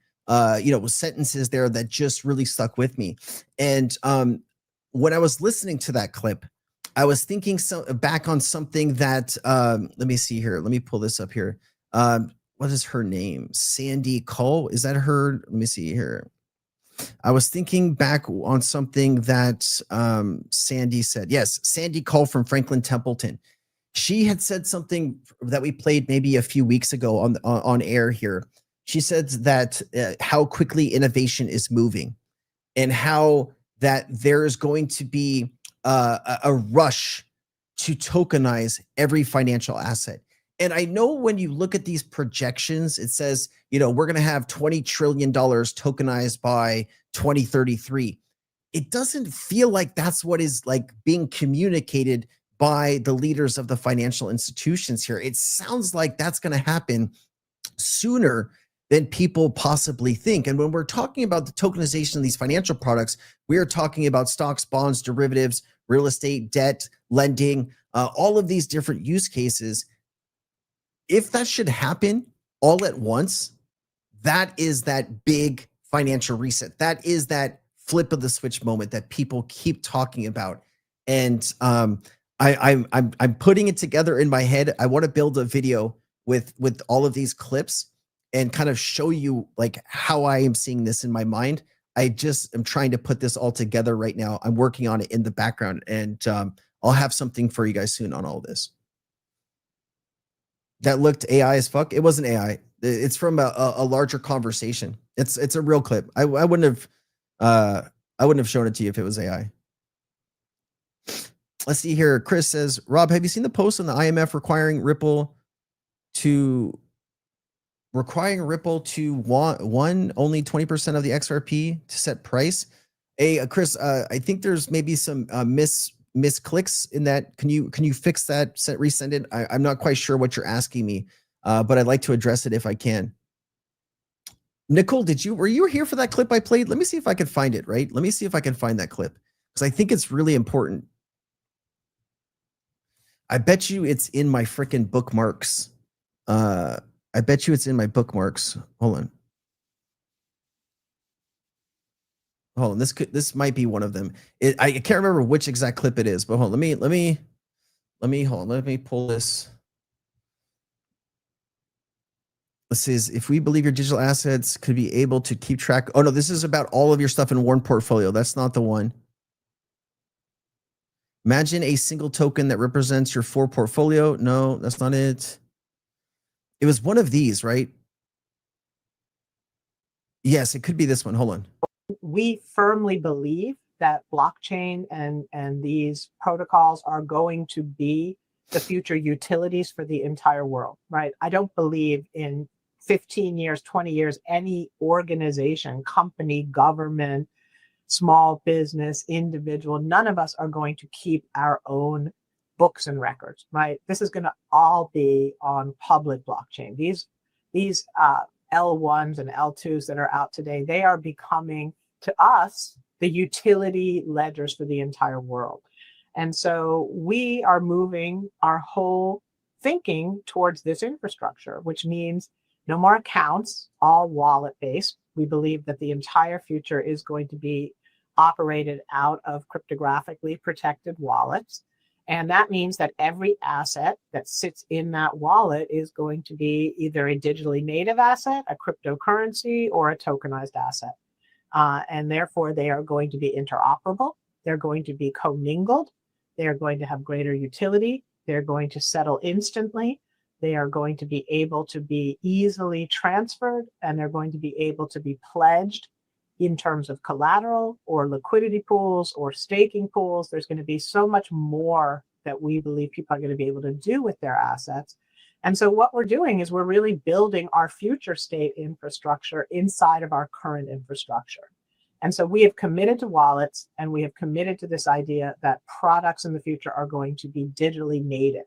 sentences there that just really stuck with me. And when I was listening to that clip, I was thinking back on something that, let me see here. Let me pull this up here. What is her name? Sandy Cole. Is that her? Let me see here. I was thinking back on something that Sandy said. Yes, Sandy Cole from Franklin Templeton. She had said something that we played maybe a few weeks ago on air here. She said that how quickly innovation is moving and how that there is going to be a rush to tokenize every financial asset. And I know when you look at these projections, it says, we're going to have $20 trillion tokenized by 2033. It doesn't feel like that's what is like being communicated by the leaders of the financial institutions here. It sounds like that's going to happen sooner than people possibly think. And when we're talking about the tokenization of these financial products, we are talking about stocks, bonds, derivatives, real estate, debt, lending, all of these different use cases. If that should happen all at once, that is that big financial reset. That is that flip of the switch moment that people keep talking about. And I'm putting it together in my head. I want to build a video with all of these clips and kind of show you like how I am seeing this in my mind. I just am trying to put this all together right now. I'm working on it in the background, and I'll have something for you guys soon on all this. That looked AI as fuck. It wasn't AI. It's from a larger conversation. It's a real clip. I wouldn't have shown it to you if it was AI. Let's see here. Chris says, Rob, have you seen the post on the IMF requiring Ripple to want only 20% of the XRP to set price? Hey, Chris, I think there's maybe some misclicks in that. Can you fix that? Resend it. I'm not quite sure what you're asking me, but I'd like to address it if I can. Nicole, were you here for that clip I played? Let me see if I can find it. Right. Let me see if I can find that clip because I think it's really important. I bet you it's in my freaking bookmarks. I bet you it's in my bookmarks. Hold on. This might be one of them. I can't remember which exact clip it is, but hold on. Let me pull this. This is, if we believe your digital assets could be able to keep track. Oh no, this is about all of your stuff in one portfolio. That's not the one. Imagine a single token that represents your 4 portfolio. No, that's not it. It was one of these, right? Yes, it could be this one. Hold on. We firmly believe that blockchain and these protocols are going to be the future utilities for the entire world, right? I don't believe in 15 years, 20 years, any organization, company, government, small business, individual, none of us are going to keep our own books and records, right? This is going to all be on public blockchain. These L1s and L2s that are out today, they are becoming, to us, the utility ledgers for the entire world. And so we are moving our whole thinking towards this infrastructure, which means no more accounts, all wallet-based. We believe that the entire future is going to be operated out of cryptographically protected wallets. And that means that every asset that sits in that wallet is going to be either a digitally native asset, a cryptocurrency, or a tokenized asset. And therefore, they are going to be interoperable. They're going to be commingled. They're going to have greater utility. They're going to settle instantly. They are going to be able to be easily transferred, and they're going to be able to be pledged in terms of collateral or liquidity pools or staking pools. There's going to be so much more that we believe people are going to be able to do with their assets. And so what we're doing is we're really building our future state infrastructure inside of our current infrastructure. And so we have committed to wallets, and we have committed to this idea that products in the future are going to be digitally native.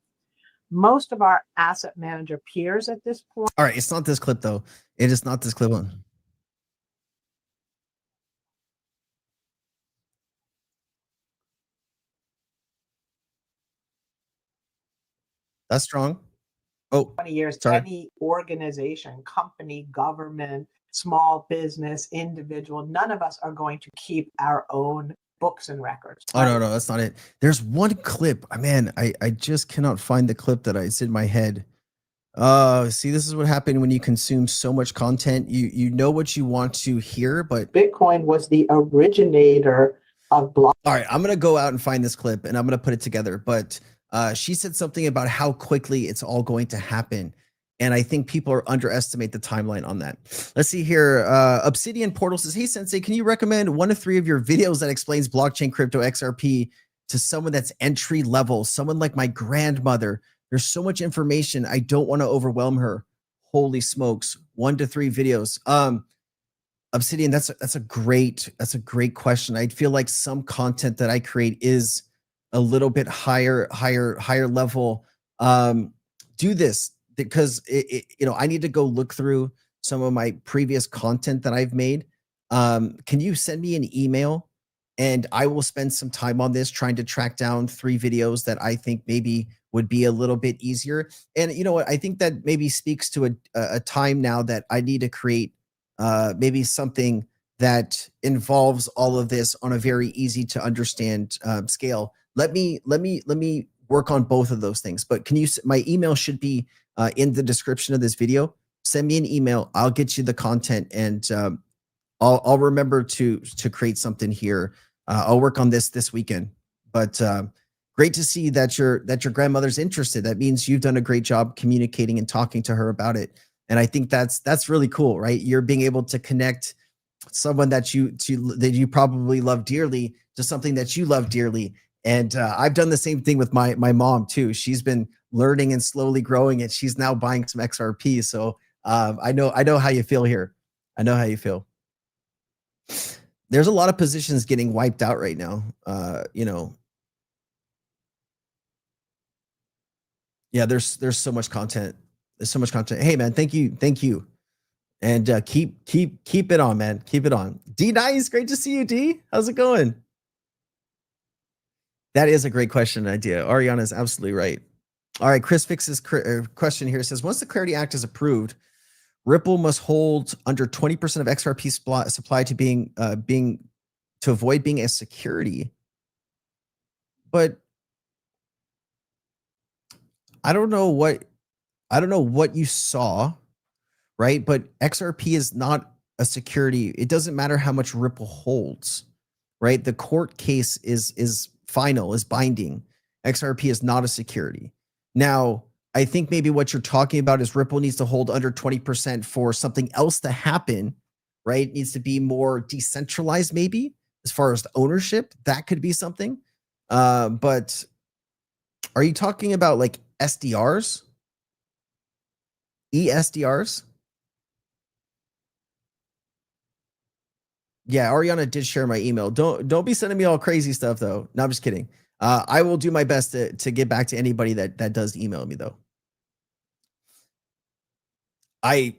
Most of our asset manager peers at this point. All right, it's not this clip though. It is not this clip one. That's strong. Oh, 20 years, sorry. any organization, company, government, small business, individual, none of us are going to keep our own books and records. Oh, no, that's not it. There's one clip. Man, I just cannot find the clip that it's in my head. See, this is what happened when you consume so much content. You know what you want to hear, but Bitcoin was the originator of block. All right, I'm going to go out and find this clip and I'm going to put it together. But she said something about how quickly it's all going to happen. And I think people are underestimate the timeline on that. Let's see here. Obsidian Portal says, hey, Sensei, can you recommend 1 to 3 of your videos that explains blockchain crypto XRP to someone that's entry level, someone like my grandmother? There's so much information. I don't want to overwhelm her. Holy smokes. 1 to 3 videos. Obsidian, that's a great question. I feel like some content that I create is a little bit higher level. Do this because I need to go look through some of my previous content that I've made. Can you send me an email and I will spend some time on this trying to track down 3 videos that I think maybe would be a little bit easier. And you know what? I think that maybe speaks to a time now that I need to create maybe something that involves all of this on a very easy to understand scale. Let me work on both of those things. But my email should be in the description of this video. Send me an email. I'll get you the content, and I'll remember to create something here. I'll work on this weekend. But great to see that your grandmother's interested. That means you've done a great job communicating and talking to her about it. And I think that's really cool, right? You're being able to connect someone that you probably love dearly to something that you love dearly. And I've done the same thing with my mom too. She's been learning and slowly growing, and she's now buying some XRP. So I know how you feel here. I know how you feel. There's a lot of positions getting wiped out right now. Yeah, there's so much content. There's so much content. Hey man, thank you. And keep it on, man. Keep it on. D Nice, great to see you, D. How's it going? That is a great question and idea. Ariana is absolutely right. All right, Chris Fix's question here says, once the Clarity Act is approved, Ripple must hold under 20% of XRP supply to avoid being a security. But I don't know what you saw, right? But XRP is not a security. It doesn't matter how much Ripple holds, right? The court case is final, is binding. XRP is not a security. Now, I think maybe what you're talking about is Ripple needs to hold under 20% for something else to happen, right? It needs to be more decentralized, maybe, as far as the ownership. That could be something. But are you talking about like SDRs? ESDRs? Yeah, Ariana did share my email. Don't be sending me all crazy stuff though. No, I'm just kidding. I will do my best to get back to anybody that does email me though. I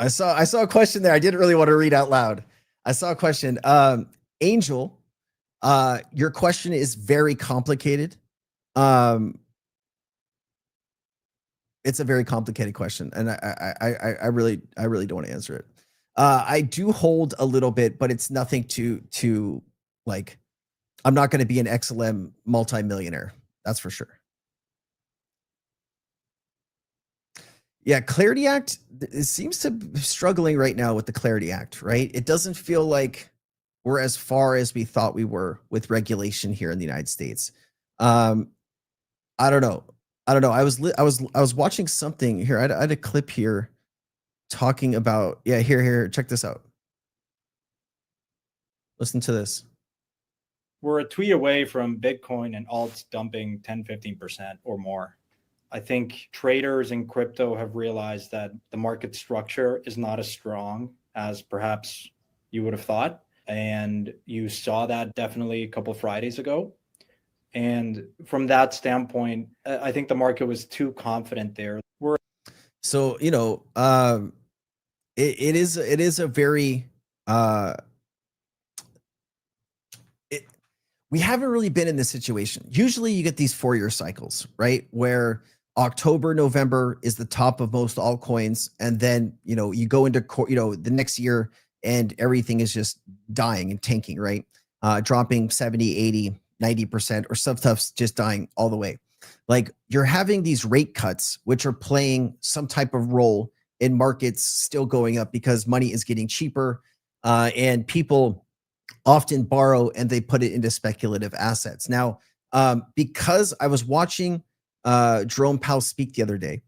saw a question there. I didn't really want to read out loud. I saw a question. Angel, your question is very complicated. It's a very complicated question, and I really don't want to answer it. I do hold a little bit, but it's nothing to like. I'm not going to be an XLM multimillionaire. That's for sure. Yeah, Clarity Act, it seems to be struggling right now with the Clarity Act, right? It doesn't feel like we're as far as we thought we were with regulation here in the United States. I don't know. I was watching something here. I had a clip here talking about, yeah, here, check this out. Listen to this. We're a tweet away from Bitcoin and alts dumping 10, 15% or more. I think traders in crypto have realized that the market structure is not as strong as perhaps you would have thought. And you saw that definitely a couple Fridays ago. And from that standpoint, I think the market was too confident there. So, you know, it is a very, we haven't really been in this situation. Usually you get these 4-year cycles, right? Where October, November is the top of most altcoins. And then, you know, you go into, the next year and everything is just dying and tanking, right? Dropping 70, 80, 90%, or some stuff's just dying all the way. Like, you're having these rate cuts, which are playing some type of role in markets still going up because money is getting cheaper, and people often borrow and they put it into speculative assets. Now, because I was watching Jerome Powell speak the other day,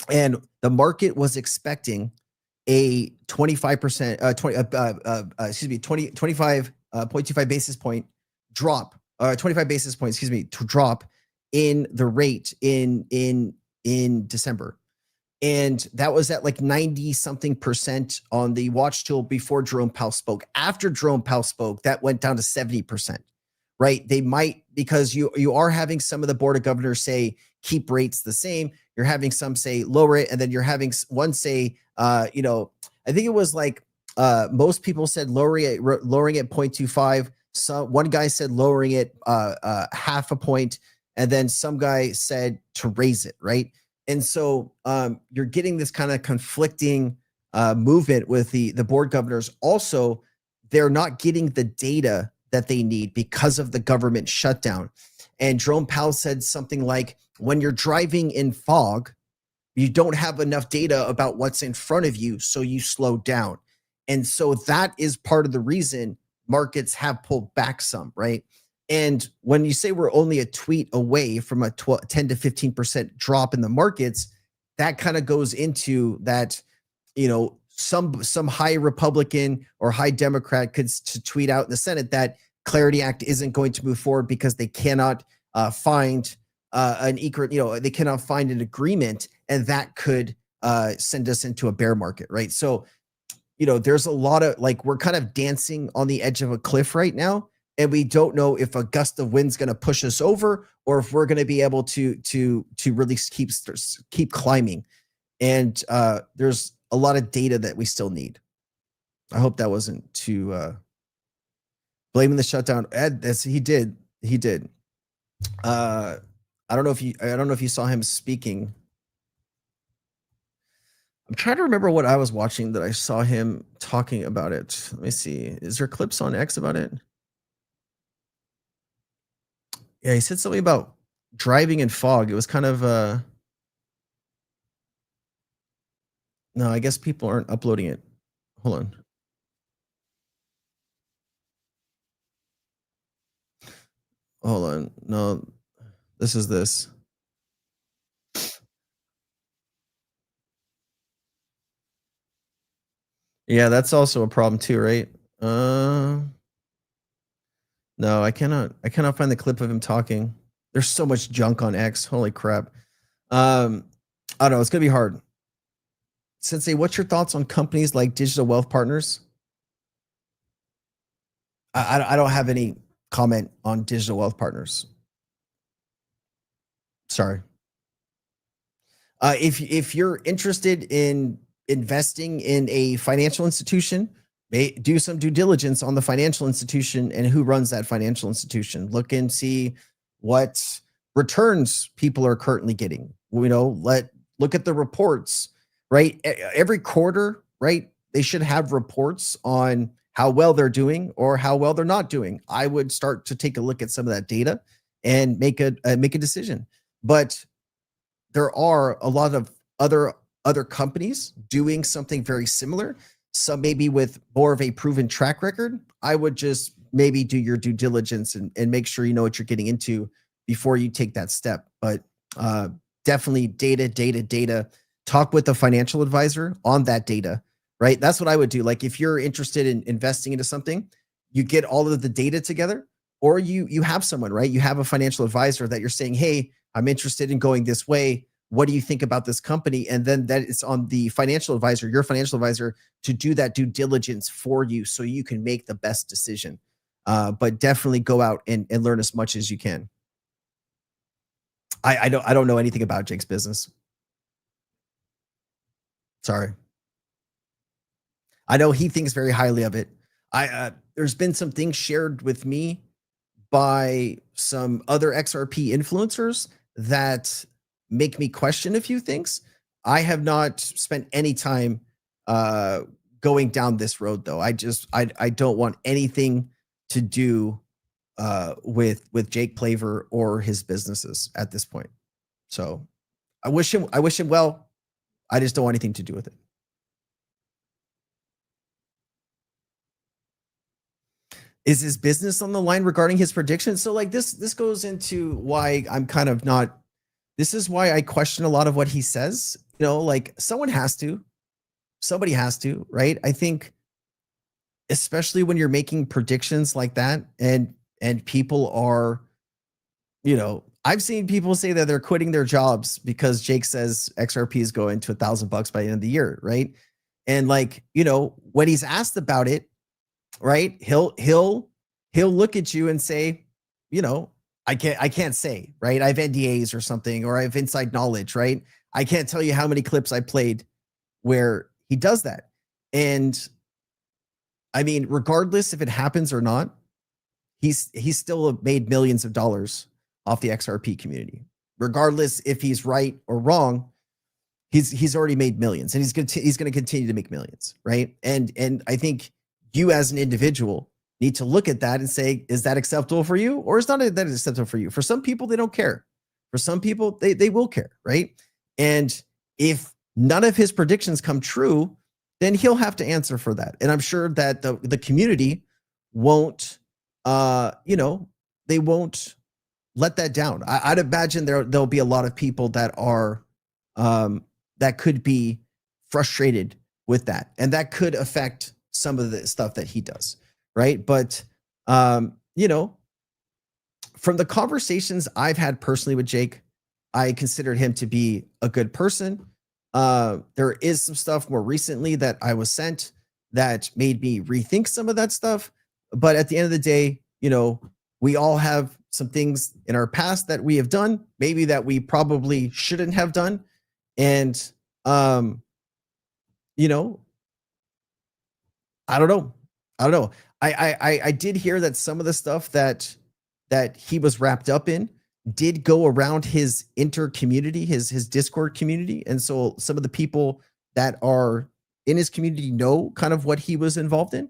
and the market was expecting a 25%, 25.25 basis point drop, 25 basis points, to drop in the rate in December. And that was at like 90 something percent on the watch tool before Jerome Powell spoke. After Jerome Powell spoke, that went down to 70%, right? They might, because you are having some of the board of governors say, keep rates the same. You're having some say lower it. And then you're having one say, I think it was like, most people said lowering it 0.25. So one guy said lowering it half a point. And then some guy said to raise it, right? And so you're getting this kind of conflicting movement with the board governors. Also, they're not getting the data that they need because of the government shutdown. And Jerome Powell said something like, when you're driving in fog, you don't have enough data about what's in front of you, so you slow down. And so that is part of the reason markets have pulled back some, right? And when you say we're only a tweet away from a 10 to 15% drop in the markets, that kind of goes into that, some high Republican or high Democrat could tweet out in the Senate that Clarity Act isn't going to move forward because they cannot find they cannot find an agreement, and that could send us into a bear market, right? So, there's a lot of, like, we're kind of dancing on the edge of a cliff right now. And we don't know if a gust of wind's going to push us over, or if we're going to be able to really keep climbing. And there's a lot of data that we still need. I hope that wasn't too blaming the shutdown. Ed, as he did. I don't know if you saw him speaking. I'm trying to remember what I was watching that I saw him talking about it. Let me see. Is there clips on X about it? Yeah, he said something about driving in fog. It was kind of no, I guess people aren't uploading it. Hold on. Hold on. No, this is this. Yeah, that's also a problem too, right? No, I cannot find the clip of him talking. There's so much junk on X. Holy crap. I don't know. It's gonna be hard. Sensei, what's your thoughts on companies like Digital Wealth Partners? I don't have any comment on Digital Wealth Partners. Sorry. If you're interested in investing in a financial institution, do some due diligence on the financial institution and who runs that financial institution. Look and see what returns people are currently getting. Look at the reports, right? Every quarter, right? They should have reports on how well they're doing or how well they're not doing. I would start to take a look at some of that data and make a decision. But there are a lot of other companies doing something very similar. Some maybe with more of a proven track record. I would just maybe do your due diligence and make sure you know what you're getting into before you take that step. But definitely data. Talk with a financial advisor on that data, right? That's what I would do. Like if you're interested in investing into something, you get all of the data together, or you have someone, right? You have a financial advisor that you're saying, hey, I'm interested in going this way. What do you think about this company? And then that it's on the financial advisor, your financial advisor, to do that due diligence for you so you can make the best decision. But definitely go out and learn as much as you can. I don't know anything about Jake's business. Sorry. I know he thinks very highly of it. There's been some things shared with me by some other XRP influencers that make me question a few things. I have not spent any time going down this road, though. I don't want anything to do with Jake Claver or his businesses at this point. So I wish him well. I just don't want anything to do with it. Is his business on the line regarding his predictions? So like this goes into why I'm kind of not, this is why I question a lot of what he says. Like somebody has to, right? I think especially when you're making predictions like that and people are, I've seen people say that they're quitting their jobs because Jake says XRP is going to $1,000 by the end of the year, right? And like, when he's asked about it, right, he'll look at you and say, I can't say, right? I have NDAs or something, or I have inside knowledge, right? I can't tell you how many clips I played where he does that. And I mean, regardless if it happens or not, he's still made millions of dollars off the XRP community. Regardless if he's right or wrong, he's already made millions, and he's going to continue to make millions, right? And I think you as an individual need to look at that and say, is that acceptable for you, or is not that acceptable for you? For some people, they don't care. For some people, they will care, right? And if none of his predictions come true, then he'll have to answer for that. And I'm sure that the community won't, they won't let that down. I'd imagine there'll be a lot of people that are, that could be frustrated with that. And that could affect some of the stuff that he does, right? But, from the conversations I've had personally with Jake, I considered him to be a good person. There is some stuff more recently that I was sent that made me rethink some of that stuff. But at the end of the day, we all have some things in our past that we have done, maybe that we probably shouldn't have done. And, I don't know. I did hear that some of the stuff that he was wrapped up in did go around his community, his Discord community. And so some of the people that are in his community know kind of what he was involved in.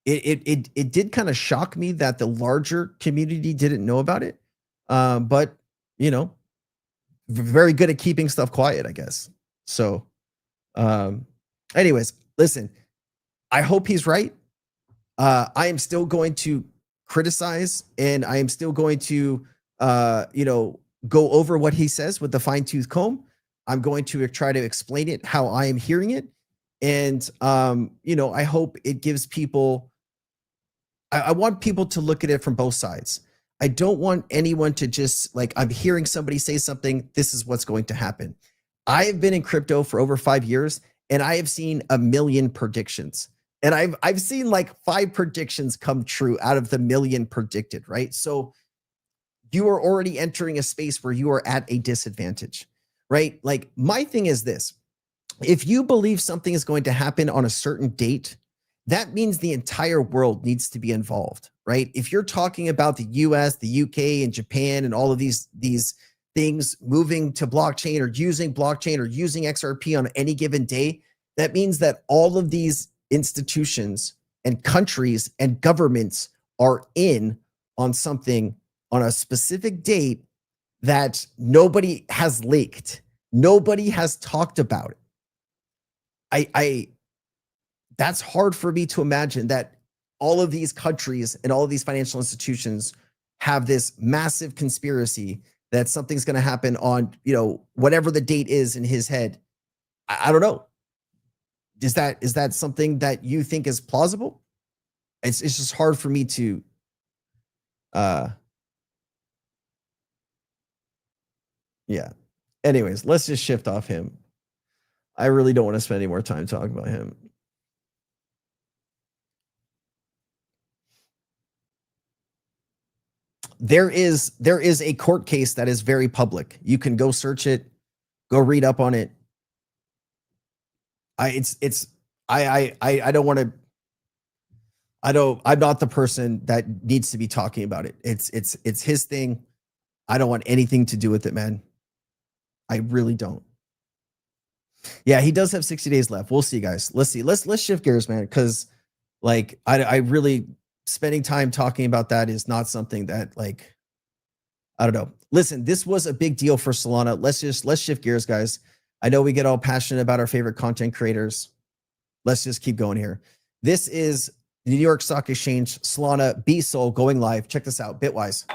It did kind of shock me that the larger community didn't know about it. But very good at keeping stuff quiet, I guess. So, anyways, listen, I hope he's right. I am still going to criticize, and I am still going to, go over what he says with the fine-tooth comb. I'm going to try to explain it how I am hearing it. And, I hope it gives people, I want people to look at it from both sides. I don't want anyone to just like, I'm hearing somebody say something, this is what's going to happen. I have been in crypto for over 5 years, and I have seen a million predictions. And I've seen like 5 predictions come true out of the million predicted, right? So you are already entering a space where you are at a disadvantage, right? Like my thing is this. If you believe something is going to happen on a certain date, that means the entire world needs to be involved, right? If you're talking about the US, the UK, and Japan, and all of these things moving to blockchain or using XRP on any given day, that means that all of these institutions and countries and governments are in on something on a specific date that nobody has leaked. Nobody has talked about it. That's hard for me to imagine that all of these countries and all of these financial institutions have this massive conspiracy that something's going to happen on, whatever the date is in his head. I don't know. Is that something that you think is plausible? It's just hard for me to, yeah. Anyways, let's just shift off him. I really don't want to spend any more time talking about him. There is a court case that is very public. You can go search it, go read up on it. I'm not the person that needs to be talking about it. It's his thing. I don't want anything to do with it, man. I really don't. Yeah, he does have 60 days left. We'll see, guys. Let's see. Let's shift gears, man, because like I really spending time talking about that is not something that, like, I don't know. Listen, this was a big deal for Solana. Let's shift gears, guys. I know we get all passionate about our favorite content creators. Let's just keep going here. This is the New York Stock Exchange, Solana B-Sol going live. Check this out, Bitwise.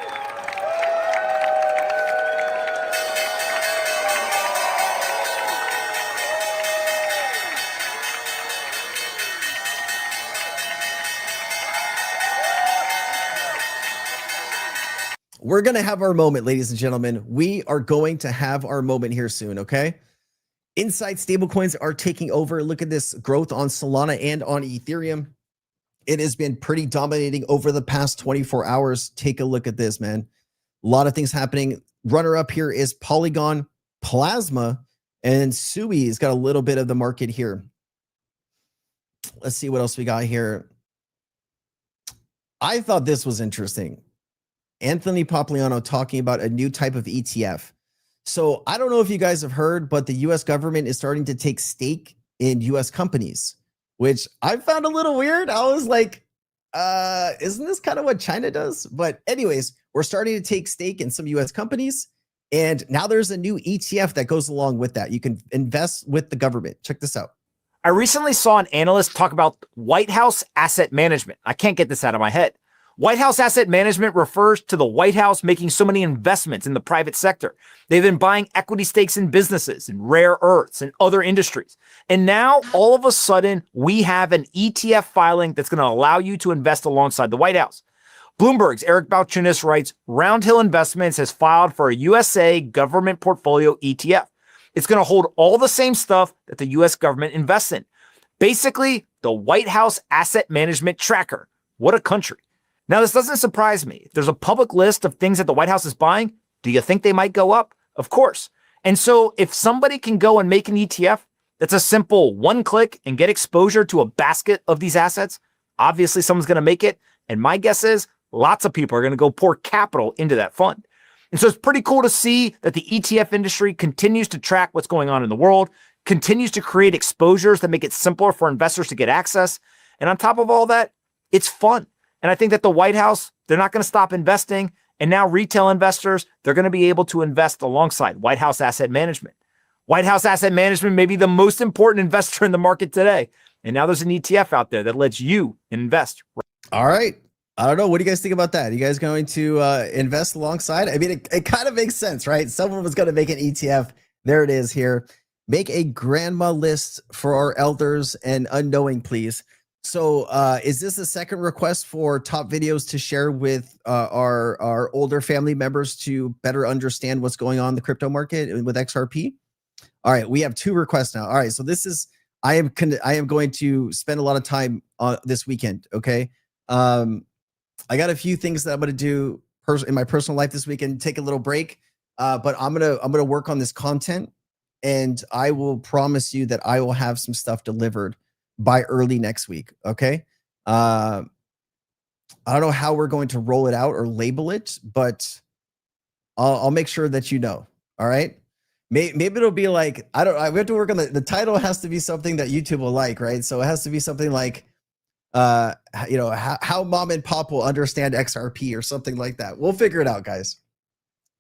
We're going to have our moment, ladies and gentlemen. We are going to have our moment here soon, okay? Inside stablecoins are taking over. Look at this growth on Solana and on Ethereum. It has been pretty dominating over the past 24 hours. Take a look at this, man. A lot of things happening. Runner up here is Polygon, Plasma, and Sui's got a little bit of the market here. Let's see what else we got here. I thought this was interesting. Anthony Popliano talking about a new type of ETF. So I don't know if you guys have heard, but the US government is starting to take stake in US companies, which I found a little weird. I was like, isn't this kind of what China does? But anyways, we're starting to take stake in some US companies. And now there's a new ETF that goes along with that. You can invest with the government. Check this out. I recently saw an analyst talk about White House asset management. I can't get this out of my head. White House asset management refers to the White House making so many investments in the private sector. They've been buying equity stakes in businesses, in rare earths, and other industries. And now, all of a sudden, we have an ETF filing that's going to allow you to invest alongside the White House. Bloomberg's Eric Balchunas writes, Roundhill Investments has filed for a USA government portfolio ETF. It's going to hold all the same stuff that the US government invests in. Basically, the White House asset management tracker. What a country. Now, this doesn't surprise me. If there's a public list of things that the White House is buying, do you think they might go up? Of course. And so if somebody can go and make an ETF that's a simple one click and get exposure to a basket of these assets, obviously someone's going to make it. And my guess is lots of people are going to go pour capital into that fund. And so it's pretty cool to see that the ETF industry continues to track what's going on in the world, continues to create exposures that make it simpler for investors to get access. And on top of all that, it's fun. And I think that the White House, they're not going to stop investing. And now retail investors, they're going to be able to invest alongside White House asset management. White House asset management may be the most important investor in the market today. And now there's an ETF out there that lets you invest. All right. I don't know. What do you guys think about that? Are you guys going to invest alongside? I mean, it kind of makes sense, right? Someone was going to make an ETF. There it is here. Make a grandma list for our elders and unknowing, please. So is this a second request for top videos to share with our older family members to better understand what's going on in the crypto market with XRP? All right, we have 2 requests now. All right, so this is I am going to spend a lot of time this weekend. Okay, I got a few things that I'm going to do in my personal life this weekend. Take a little break, but I'm gonna work on this content, and I will promise you that I will have some stuff delivered by early next week. Okay. I don't know how we're going to roll it out or label it, but I'll make sure that you know. All right. Maybe it'll be like, we have to work on the title has to be something that YouTube will like, right? So it has to be something like, how mom and pop will understand XRP or something like that. We'll figure it out, guys.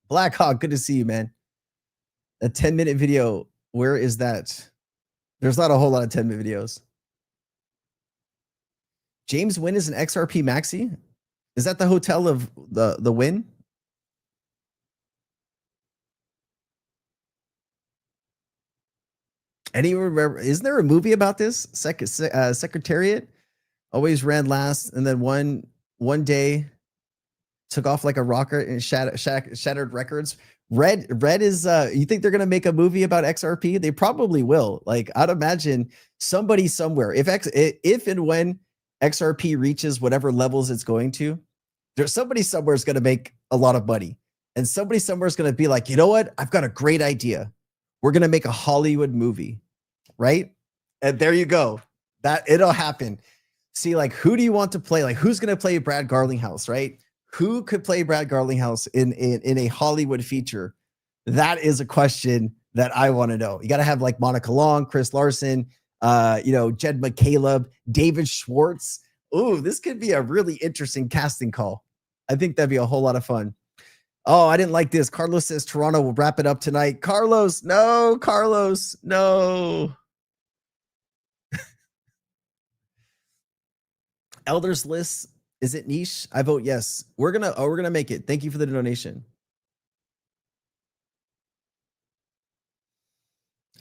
Black Hawk, good to see you, man. A 10-minute video. Where is that? There's not a whole lot of 10-minute videos. James Wynn is an XRP maxi. Is that the hotel of the Wynn? Anyone remember? Isn't there a movie about this? Secretariat always ran last, and then one day took off like a rocket and shattered records. Red is you think they're gonna make a movie about XRP? They probably will. Like, I'd imagine somebody somewhere, if and when XRP reaches whatever levels it's going to, there's somebody somewhere is gonna make a lot of money. And somebody somewhere is gonna be like, you know what? I've got a great idea. We're gonna make a Hollywood movie, right? And there you go. That it'll happen. See, like, who do you want to play? Like, who's gonna play Brad Garlinghouse, right? Who could play Brad Garlinghouse in a Hollywood feature? That is a question that I want to know. You got to have like Monica Long, Chris Larson, Jed McCaleb, David Schwartz. Ooh, this could be a really interesting casting call. I think that'd be a whole lot of fun. Oh, I didn't like this. Carlos says Toronto will wrap it up tonight. Carlos, no. Elders list. Is it niche? I vote yes. We're gonna make it. Thank you for the donation.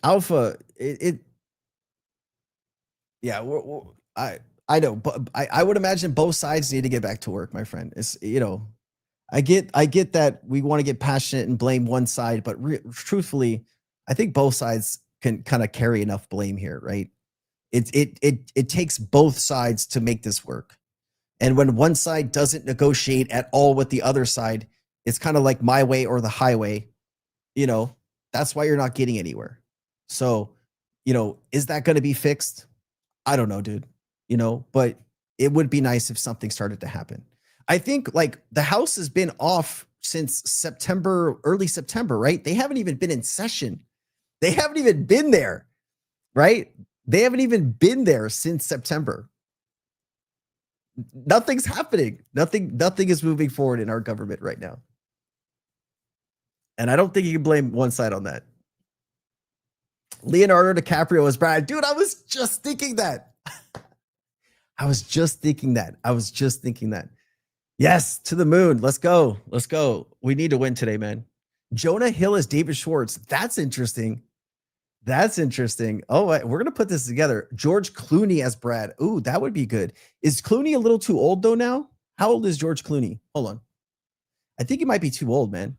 Alpha, yeah. I know, but I would imagine both sides need to get back to work, my friend. It's I get that we want to get passionate and blame one side, but truthfully, I think both sides can kind of carry enough blame here, right? It takes both sides to make this work. And when one side doesn't negotiate at all with the other side, it's kind of like my way or the highway. That's why you're not getting anywhere. So, is that going to be fixed? I don't know, dude. But it would be nice if something started to happen. I think like the House has been off since early September, right? They haven't even been in session. They haven't even been there, right? They haven't even been there since September. Nothing's happening. Nothing is moving forward in our government right now. And I don't think you can blame one side on that. Leonardo DiCaprio is Brad. Dude, I was just thinking that. Yes, to the moon. Let's go. We need to win today, man. Jonah Hill is David Schwartz. That's interesting. Oh, we're going to put this together. George Clooney as Brad. Ooh, that would be good. Is Clooney a little too old though now? How old is George Clooney? Hold on. I think he might be too old, man.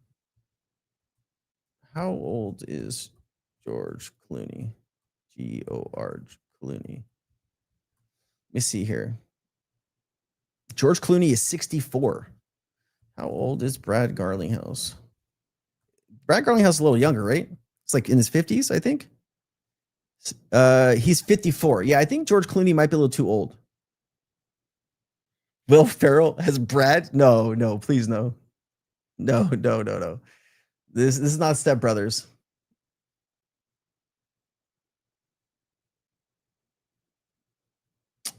How old is George Clooney? George Clooney. Let me see here. George Clooney is 64. How old is Brad Garlinghouse? Brad Garlinghouse is a little younger, right? It's like in his 50s, I think. He's 54. Yeah, I think George Clooney might be a little too old. Will Ferrell has Brad? No, please no. No. This is not Step Brothers.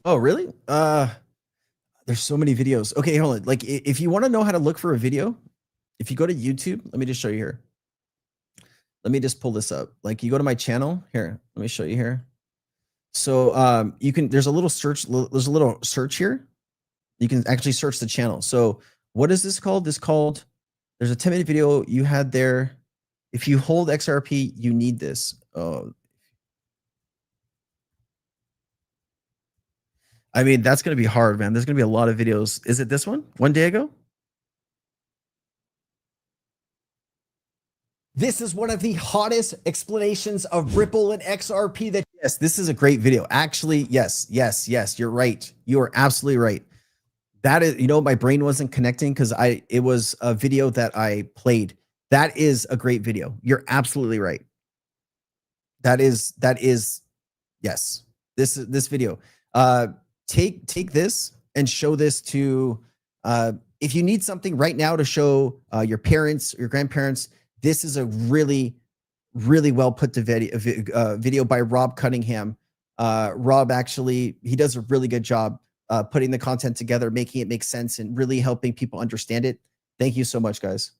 Oh, really? There's so many videos. Okay, hold on. Like, if you want to know how to look for a video, if you go to YouTube, let me just show you here. Let me just pull this up. Like, you go to my channel here. Let me show you here. So you can, there's a little search here. You can actually search the channel. So what is this called? There's a 10-minute video you had there. If you hold XRP, you need this. Oh, I mean, that's going to be hard, man. There's going to be a lot of videos. Is it this one? One day ago? This is one of the hottest explanations of Ripple and XRP that, yes, this is a great video. Actually, yes, you're right. You are absolutely right. That is, my brain wasn't connecting because it was a video that I played. That is a great video. You're absolutely right. That is, yes, this video. Take this and show this to, if you need something right now to show your parents, your grandparents, this is a really, really well put to video by Rob Cunningham. Rob actually, he does a really good job putting the content together, making it make sense and really helping people understand it. Thank you so much, guys.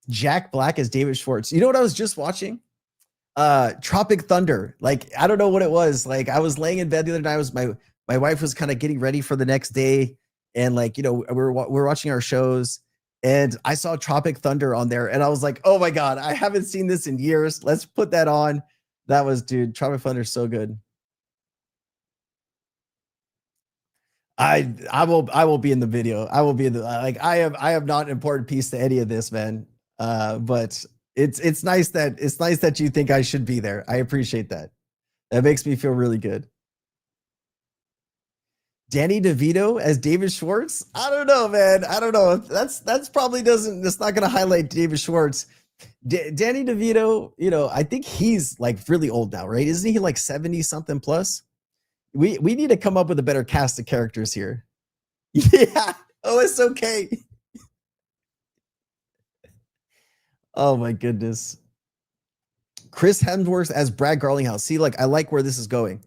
Jack Black as David Schwartz. You know what I was just watching? Tropic Thunder. Like, I don't know what it was. Like, I was laying in bed the other night. My wife was kind of getting ready for the next day. And like, we're watching our shows. And I saw Tropic Thunder on there, and I was like, "Oh my god, I haven't seen this in years. Let's put that on." That was, dude, Tropic Thunder is so good. I will be in the video. I will be in the, like, I am not an important piece to any of this, man. But it's nice that you think I should be there. I appreciate that. That makes me feel really good. Danny DeVito as David Schwartz? I don't know, man. I don't know. That's probably that's not going to highlight David Schwartz. Danny DeVito, I think he's like really old now, right? Isn't he like 70 something plus? We need to come up with a better cast of characters here. Yeah. Oh, it's okay. Oh my goodness. Chris Hemsworth as Brad Garlinghouse. See, like, I like where this is going.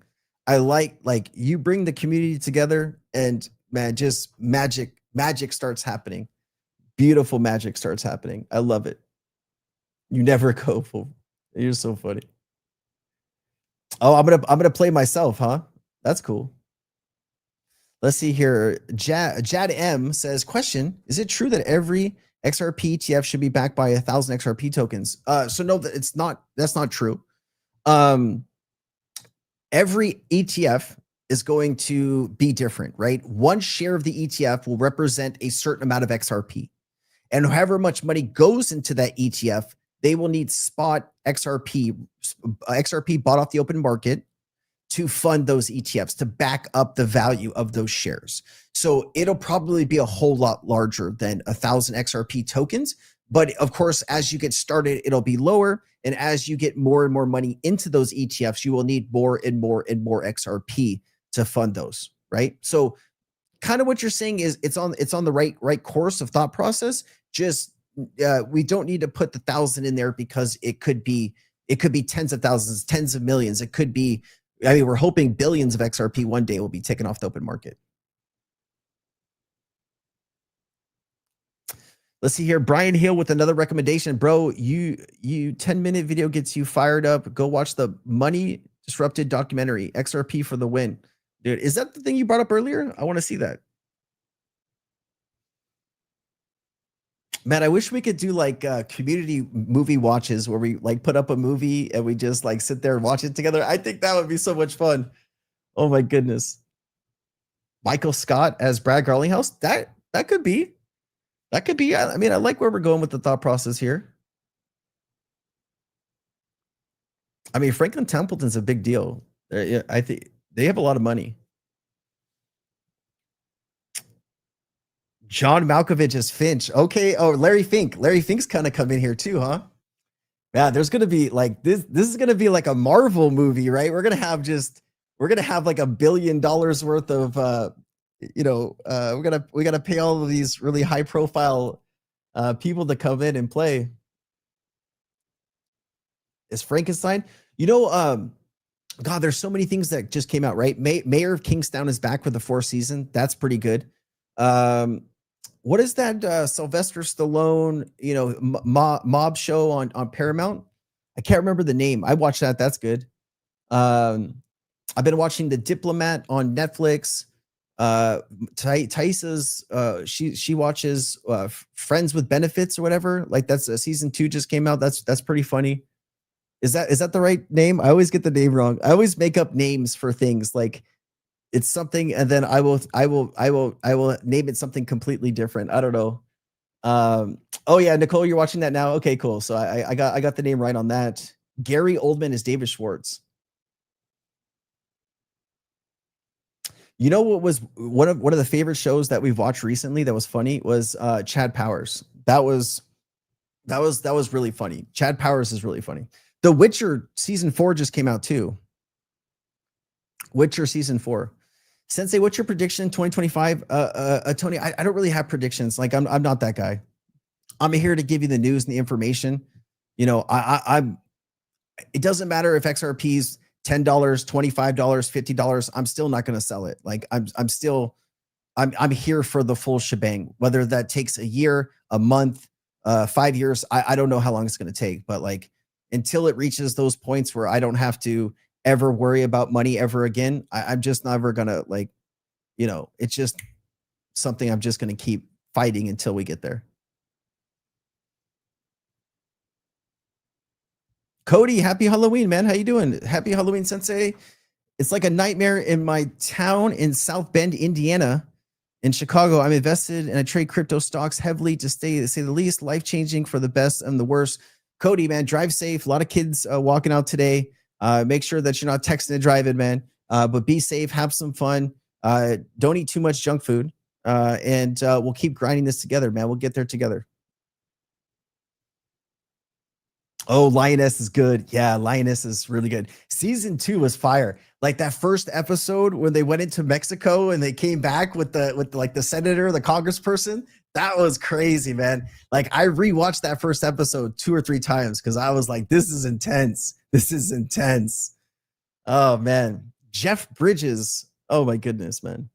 I like you bring the community together, and man, just magic starts happening. Beautiful magic starts happening. I love it. You never go full. You're so funny. Oh, I'm gonna play myself, huh? That's cool. Let's see here. Jad M says, question: is it true that every XRP ETF should be backed by 1,000 XRP tokens? So no, it's not. That's not true. Every ETF is going to be different, right? One share of the ETF will represent a certain amount of XRP. And however much money goes into that ETF, they will need spot XRP bought off the open market to fund those ETFs, to back up the value of those shares. So it'll probably be a whole lot larger than 1,000 XRP tokens. But of course, as you get started, it'll be lower. And as you get more and more money into those ETFs, you will need more and more and more XRP to fund those, right? So kind of what you're saying is it's on the right course of thought process. Just we don't need to put the 1,000 in there because it could be tens of thousands, tens of millions. It could be, I mean, we're hoping billions of XRP one day will be taken off the open market. Let's see here. Brian Hill with another recommendation. Bro, you 10-minute video gets you fired up. Go watch the Money Disrupted documentary. XRP for the win. Dude, is that the thing you brought up earlier? I want to see that. Man, I wish we could do like community movie watches where we like put up a movie and we just like sit there and watch it together. I think that would be so much fun. Oh my goodness. Michael Scott as Brad Garlinghouse. That could be. That could be. I mean, I like where we're going with the thought process here. I mean, Franklin Templeton's a big deal. I think they have a lot of money. John Malkovich as Finch. Okay. Oh, Larry Fink. Larry Fink's kind of come in here too, huh? Yeah, there's gonna be like this. This is gonna be like a Marvel movie, right? We're gonna have like $1 billion worth of we gotta pay all of these really high profile people to come in and play. Is Frankenstein? God, there's so many things that just came out, right? Mayor of Kingstown is back for the 4th season. That's pretty good. What is that Sylvester Stallone, mob show on Paramount? I can't remember the name. I watched that. That's good. I've been watching The Diplomat on Netflix. Thaisa's she watches Friends with Benefits or whatever. Like that's season 2 just came out. That's pretty funny. Is that the right name? I always get the name wrong. I always make up names for things. Like it's something, and then I will name it something completely different. I don't know. Oh yeah, Nicole, you're watching that now. Okay, cool. So I got the name right on that. Gary Oldman is David Schwartz. You know what was one of the favorite shows that we've watched recently that was funny was Chad Powers. That was really funny. Chad Powers is really funny. The Witcher season 4 just came out too. Witcher season 4. Sensei, what's your prediction 2025? Tony, I don't really have predictions. Like I'm not that guy. I'm here to give you the news and the information. You know, I'm it doesn't matter if XRP's $10, $25, $50. I'm still not going to sell it. Like I'm here for the full shebang, whether that takes a year, a month, 5 years. I don't know how long it's going to take, but like until it reaches those points where I don't have to ever worry about money ever again, I'm just never going to, like, you know, it's just something I'm just going to keep fighting until we get there. Cody, happy Halloween, man. How you doing? Happy Halloween, Sensei. It's like a nightmare in my town in South Bend, Indiana. In Chicago, I'm invested and I trade crypto stocks heavily to say the least. Life-changing for the best and the worst. Cody, man, drive safe. A lot of kids walking out today. Make sure that you're not texting and driving, man. But be safe. Have some fun. Don't eat too much junk food. And we'll keep grinding this together, man. We'll get there together. Oh, Lioness is good. Yeah, Lioness is really good. Season 2 was fire. Like that first episode when they went into Mexico and they came back with the senator, the congressperson. That was crazy, man. Like I rewatched that first episode 2 or 3 times because I was like, this is intense. This is intense. Oh man. Jeff Bridges. Oh my goodness, man.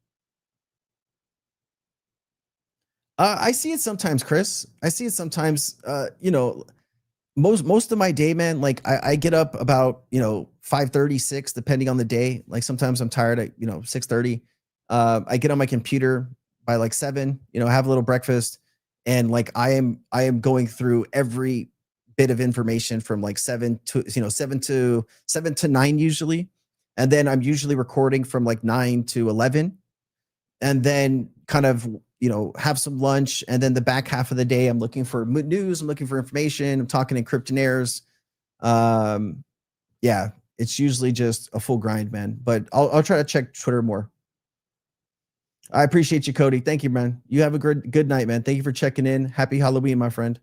I see it sometimes, Chris. I see it sometimes. You know, most of my day, man, like I get up about, 5:30, 6, depending on the day. Like sometimes I'm tired at, 6:30. I get on my computer by like 7, have a little breakfast. And like I am going through every bit of information from like 7 to 9 usually. And then I'm usually recording from like 9 to 11. And then kind of, have some lunch. And then the back half of the day, I'm looking for news. I'm looking for information. I'm talking to Cryptonaires. Yeah, it's usually just a full grind, man. But I'll try to check Twitter more. I appreciate you, Cody. Thank you, man. You have a good night, man. Thank you for checking in. Happy Halloween, my friend.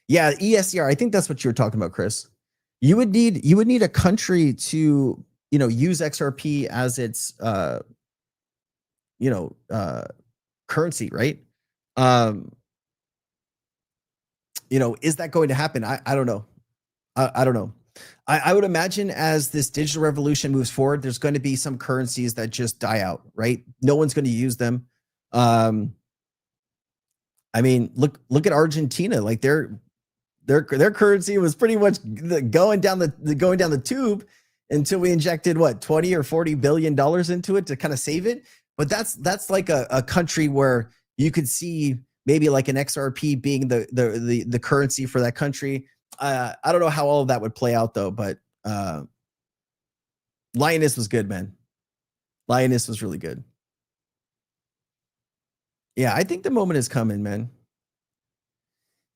Yeah, ESCR. I think that's what you were talking about, Chris. You would need a country to, use XRP as its currency, right? Is that going to happen? I don't know. I don't know. I would imagine as this digital revolution moves forward, there's going to be some currencies that just die out, right? No one's going to use them. I mean, look at Argentina. Like their currency was pretty much going down the tube until we injected what, 20 or 40 billion dollars into it to kind of save it. But that's like a country where you could see maybe like an XRP being the currency for that country. I don't know how all of that would play out though, but Lioness was good, man. Lioness was really good. Yeah, I think the moment is coming, man.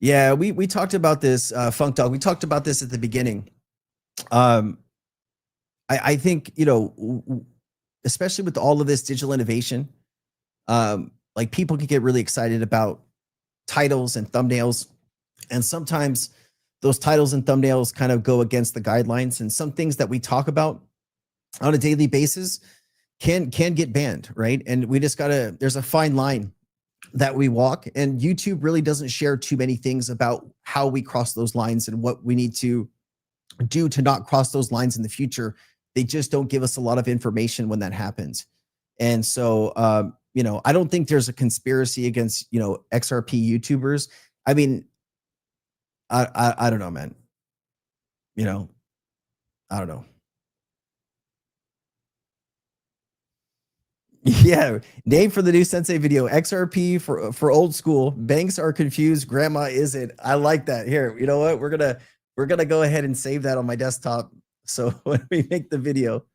Yeah, we talked about this, Funk Dog. We talked about this at the beginning. I think, especially with all of this digital innovation, like people can get really excited about titles and thumbnails. And sometimes those titles and thumbnails kind of go against the guidelines, and some things that we talk about on a daily basis can get banned, right? And we just there's a fine line that we walk, and YouTube really doesn't share too many things about how we cross those lines and what we need to do to not cross those lines in the future. They just don't give us a lot of information when that happens. And so, I don't think there's a conspiracy against, XRP YouTubers. I mean, I don't know, man. I don't know. Yeah, name for the new Sensei video: XRP for old school. Banks are confused. Grandma isn't. I like that. Here, you know what? We're gonna go ahead and save that on my desktop. So when we make the video,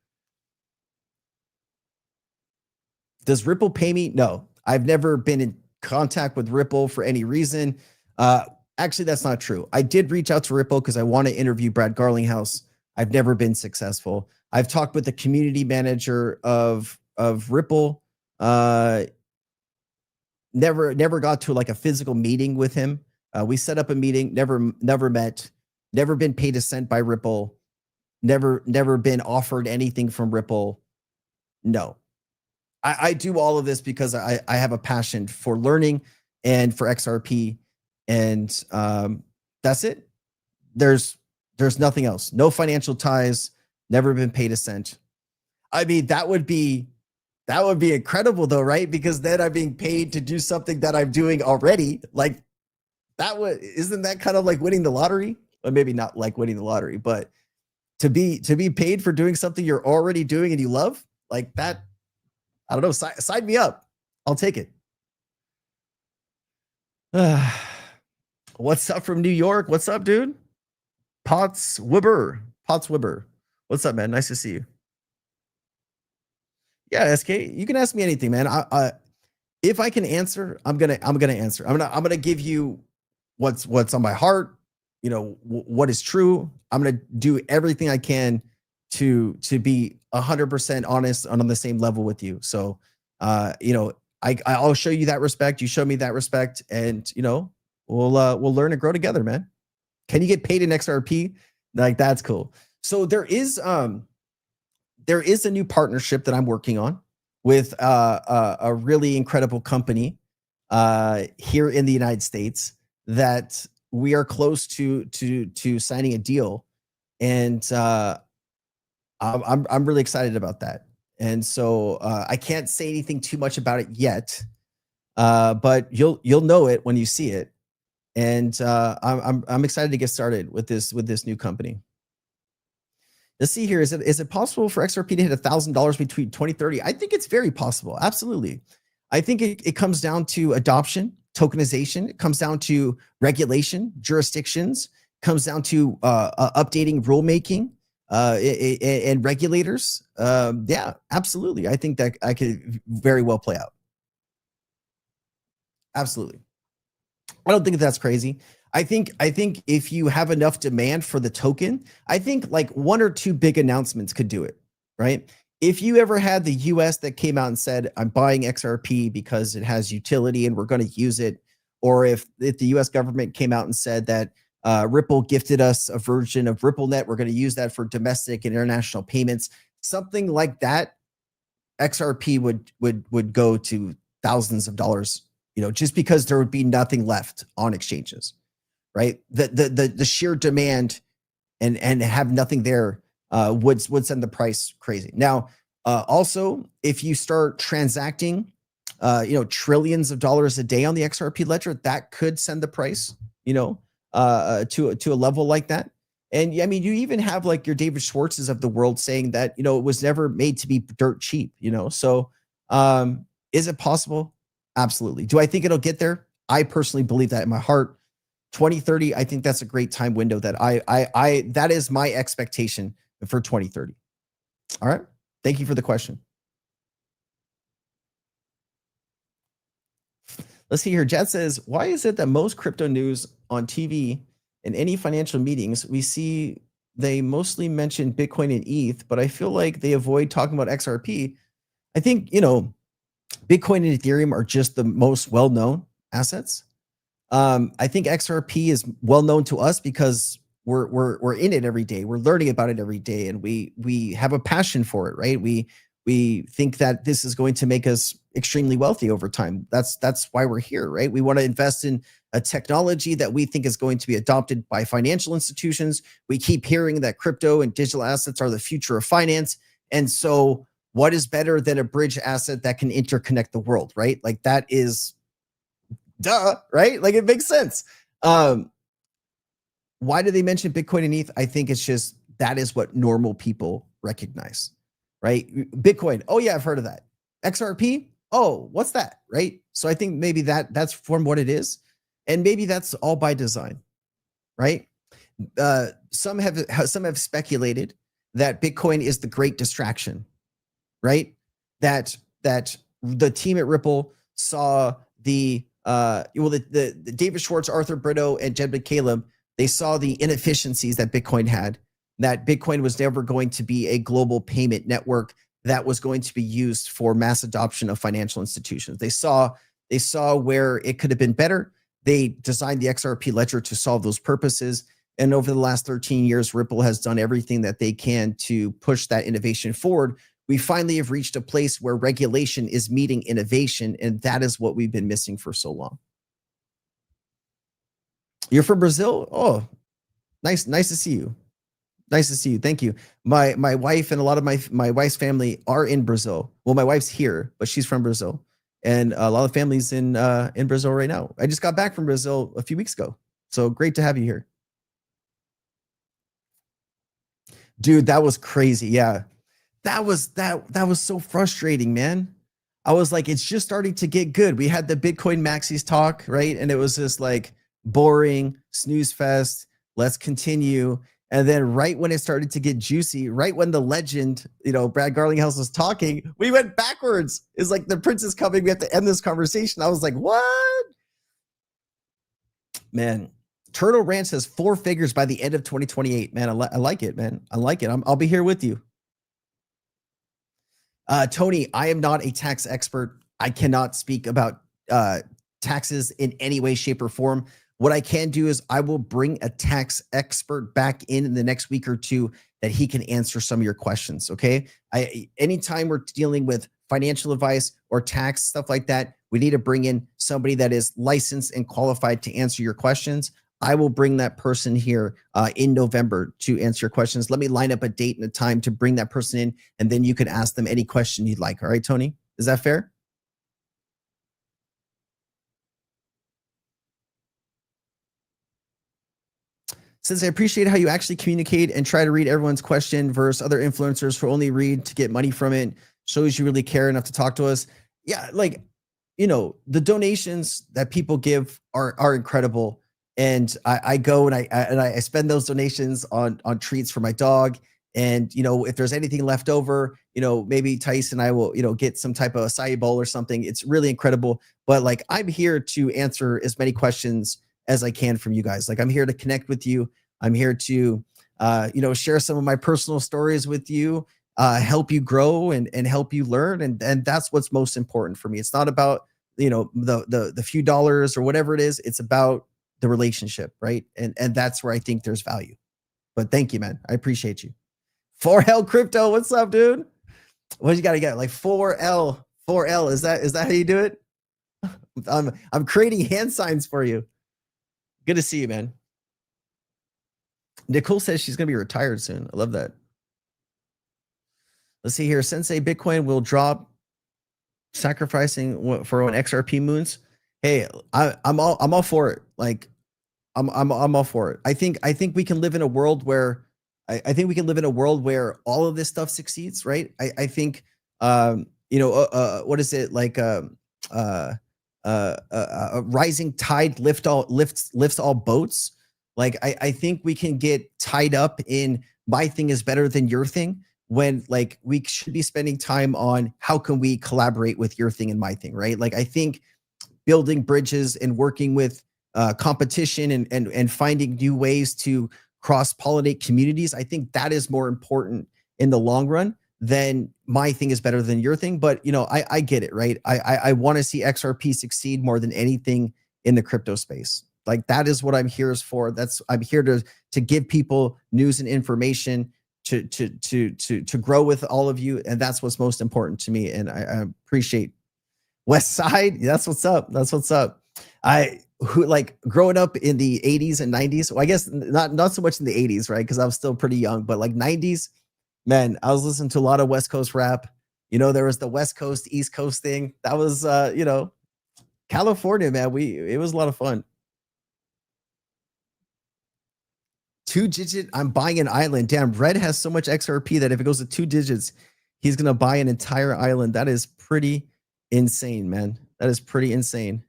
does Ripple pay me? No, I've never been in contact with Ripple for any reason. Actually, that's not true. I did reach out to Ripple because I want to interview Brad Garlinghouse. I've never been successful. I've talked with the community manager of Ripple. Never got to like a physical meeting with him. We set up a meeting, never met, never been paid a cent by Ripple, never been offered anything from Ripple. No. I do all of this because I have a passion for learning and for XRP, and that's it. There's nothing else. No financial ties, never been paid a cent. I mean, that would be incredible though, right? Because then I'm being paid to do something that I'm doing already. Like isn't that kind of like winning the lottery? Or maybe not like winning the lottery, but to be paid for doing something you're already doing and you love, like that, I don't know, sign me up. I'll take it. What's up from New York? What's up, dude? Potts Wibber. What's up, man? Nice to see you. Yeah, SK, you can ask me anything, man. If I can answer, I'm gonna answer. I'm gonna give you what's on my heart. You know what is true. I'm gonna do everything I can to be 100% honest and on the same level with you. So, you know, I'll show you that respect. You show me that respect, and you know, we'll learn and grow together, man. Can you get paid in XRP? Like that's cool. So there is a new partnership that I'm working on with a really incredible company here in the United States that we are close to signing a deal, and I'm really excited about that. And so I can't say anything too much about it yet, but you'll know it when you see it. And I'm excited to get started with this new company. Let's see here. Is it possible for XRP to hit $1,000 between 2030? I think it's very possible. Absolutely. I think it comes down to adoption, tokenization. It comes down to regulation, jurisdictions. It comes down to updating rulemaking and regulators. Yeah, absolutely. I think that I could very well play out. Absolutely. I don't think that's crazy. I think if you have enough demand for the token, I think like one or two big announcements could do it, right? If you ever had the US that came out and said, I'm buying XRP because it has utility and we're going to use it, or if the US government came out and said that Ripple gifted us a version of RippleNet, we're going to use that for domestic and international payments, something like that, XRP would go to thousands of dollars, you know, just because there would be nothing left on exchanges, right? The sheer demand and have nothing there would send the price crazy. Now, also, if you start transacting, you know, trillions of dollars a day on the XRP ledger, that could send the price, you know, to a level like that. And I mean, you even have like your David Schwartzes of the world saying that, you know, it was never made to be dirt cheap, you know? So is it possible? Absolutely. Do I think it'll get there? I personally believe that in my heart. 2030, I think that's a great time window that that is my expectation for 2030. All right. Thank you for the question. Let's see here. Jed says, why is it that most crypto news on TV and any financial meetings, we see they mostly mention Bitcoin and ETH, but I feel like they avoid talking about XRP? I think, you know, Bitcoin and Ethereum are just the most well-known assets. I think XRP is well-known to us because we're in it every day. We're learning about it every day, and we have a passion for it, right? We think that this is going to make us extremely wealthy over time. That's why we're here, right? We want to invest in a technology that we think is going to be adopted by financial institutions. We keep hearing that crypto and digital assets are the future of finance. And so what is better than a bridge asset that can interconnect the world, right? Like that is duh, right? Like it makes sense. Why do they mention Bitcoin and ETH? I think it's just, that is what normal people recognize, right? Bitcoin. Oh yeah, I've heard of that. XRP. Oh, what's that? Right. So I think maybe that's from what it is. And maybe that's all by design, right? Some have speculated that Bitcoin is the great distraction, right? That the team at Ripple saw the the David Schwartz, Arthur Brito, and Jed McCaleb, they saw the inefficiencies that Bitcoin had, that Bitcoin was never going to be a global payment network that was going to be used for mass adoption of financial institutions. They saw where it could have been better. They designed the XRP ledger to solve those purposes. And over the last 13 years, Ripple has done everything that they can to push that innovation forward. We finally have reached a place where regulation is meeting innovation, and that is what we've been missing for so long. You're from Brazil? Oh, nice to see you. Nice to see you. Thank you. My wife and a lot of my wife's family are in Brazil. Well, my wife's here, but she's from Brazil, and a lot of families in Brazil right now. I just got back from Brazil a few weeks ago, so great to have you here, dude. That was crazy. Yeah, that was so frustrating, man. I was like, it's just starting to get good. We had the Bitcoin Maxis talk, right? And it was just like boring, snooze fest. Let's continue. And then right when it started to get juicy, right when the legend, Brad Garlinghouse was talking, we went backwards. It's like the prince is coming. We have to end this conversation. I was like, what? Man, Turtle Ranch says 4 figures by the end of 2028. Man, I like it, man. I like it. I'll be here with you. Tony, I am not a tax expert. I cannot speak about taxes in any way, shape, or form. What I can do is I will bring a tax expert back in the next week or two that he can answer some of your questions. Okay. Anytime we're dealing with financial advice or tax stuff like that, we need to bring in somebody that is licensed and qualified to answer your questions. I will bring that person here in November to answer your questions. Let me line up a date and a time to bring that person in, and then you can ask them any question you'd like. All right, Tony, is that fair? Since I appreciate how you actually communicate and try to read everyone's question versus other influencers who only read to get money from it, shows you really care enough to talk to us. Yeah, like, the donations that people give are incredible. And I go and I spend those donations on treats for my dog. And, if there's anything left over, maybe Tyson and I will, get some type of acai bowl or something. It's really incredible. But like, I'm here to answer as many questions as I can from you guys. Like, I'm here to connect with you. I'm here to, share some of my personal stories with you, help you grow and help you learn. And that's what's most important for me. It's not about, the few dollars or whatever it is. It's about the relationship, right? And that's where I think there's value. But thank you, man. I appreciate you. 4L Crypto, what's up, dude? What you gotta get? Like 4L. Is that how you do it? I'm creating hand signs for you. Good to see you, man. Nicole says she's going to be retired soon. I love that. Let's see here. Sensei Bitcoin will drop, sacrificing for when XRP moons. Hey, I'm all for it. Like, I'm all for it. I think we can live in a world where I think we can live in a world where all of this stuff succeeds, right? I think what is it like? A rising tide lifts all boats. Like, I think we can get tied up in my thing is better than your thing, when like we should be spending time on how can we collaborate with your thing and my thing, right? Like, I think building bridges and working with competition and finding new ways to cross-pollinate communities, I think that is more important in the long run than my thing is better than your thing. But I get it, right? I want to see XRP succeed more than anything in the crypto space. Like, that is what I'm here for. I'm here to give people news and information to grow with all of you, and that's what's most important to me. And I appreciate West Side. That's what's up. That's what's up. Like growing up in the 80s and 90s. Well, I guess not so much in the 80s, right? Because I was still pretty young, but like 90s. Man, I was listening to a lot of West Coast rap. There was the West Coast, East Coast thing. That was, California, man. It was a lot of fun. 2-digit, I'm buying an island. Damn, Red has so much XRP that if it goes to 2 digits, he's going to buy an entire island. That is pretty insane, man. That is pretty insane.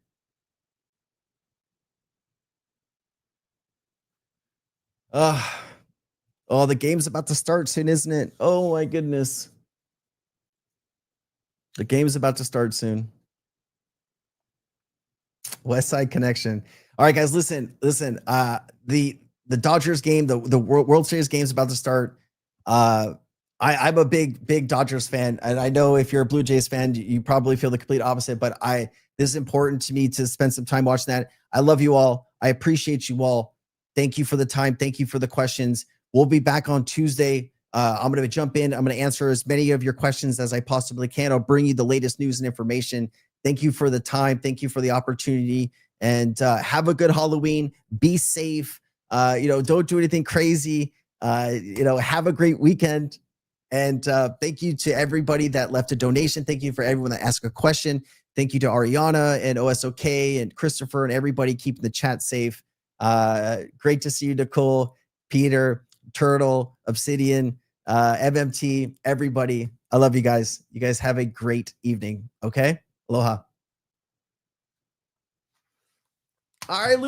Oh, the game's about to start soon, isn't it? Oh my goodness. The game's about to start soon. West Side Connection. All right, guys, listen. The Dodgers game, the World Series game is about to start. I'm a big Dodgers fan, and I know if you're a Blue Jays fan, you probably feel the complete opposite. But this is important to me to spend some time watching that. I love you all. I appreciate you all. Thank you for the time. Thank you for the questions. We'll be back on Tuesday. I'm going to jump in. I'm going to answer as many of your questions as I possibly can. I'll bring you the latest news and information. Thank you for the time. Thank you for the opportunity. And have a good Halloween. Be safe. Don't do anything crazy. Have a great weekend. And thank you to everybody that left a donation. Thank you for everyone that asked a question. Thank you to Ariana and OSOK and Christopher and everybody keeping the chat safe. Great to see you, Nicole, Peter, Turtle, Obsidian, MMT, everybody. I love you guys. You guys have a great evening. Okay? Aloha. All right,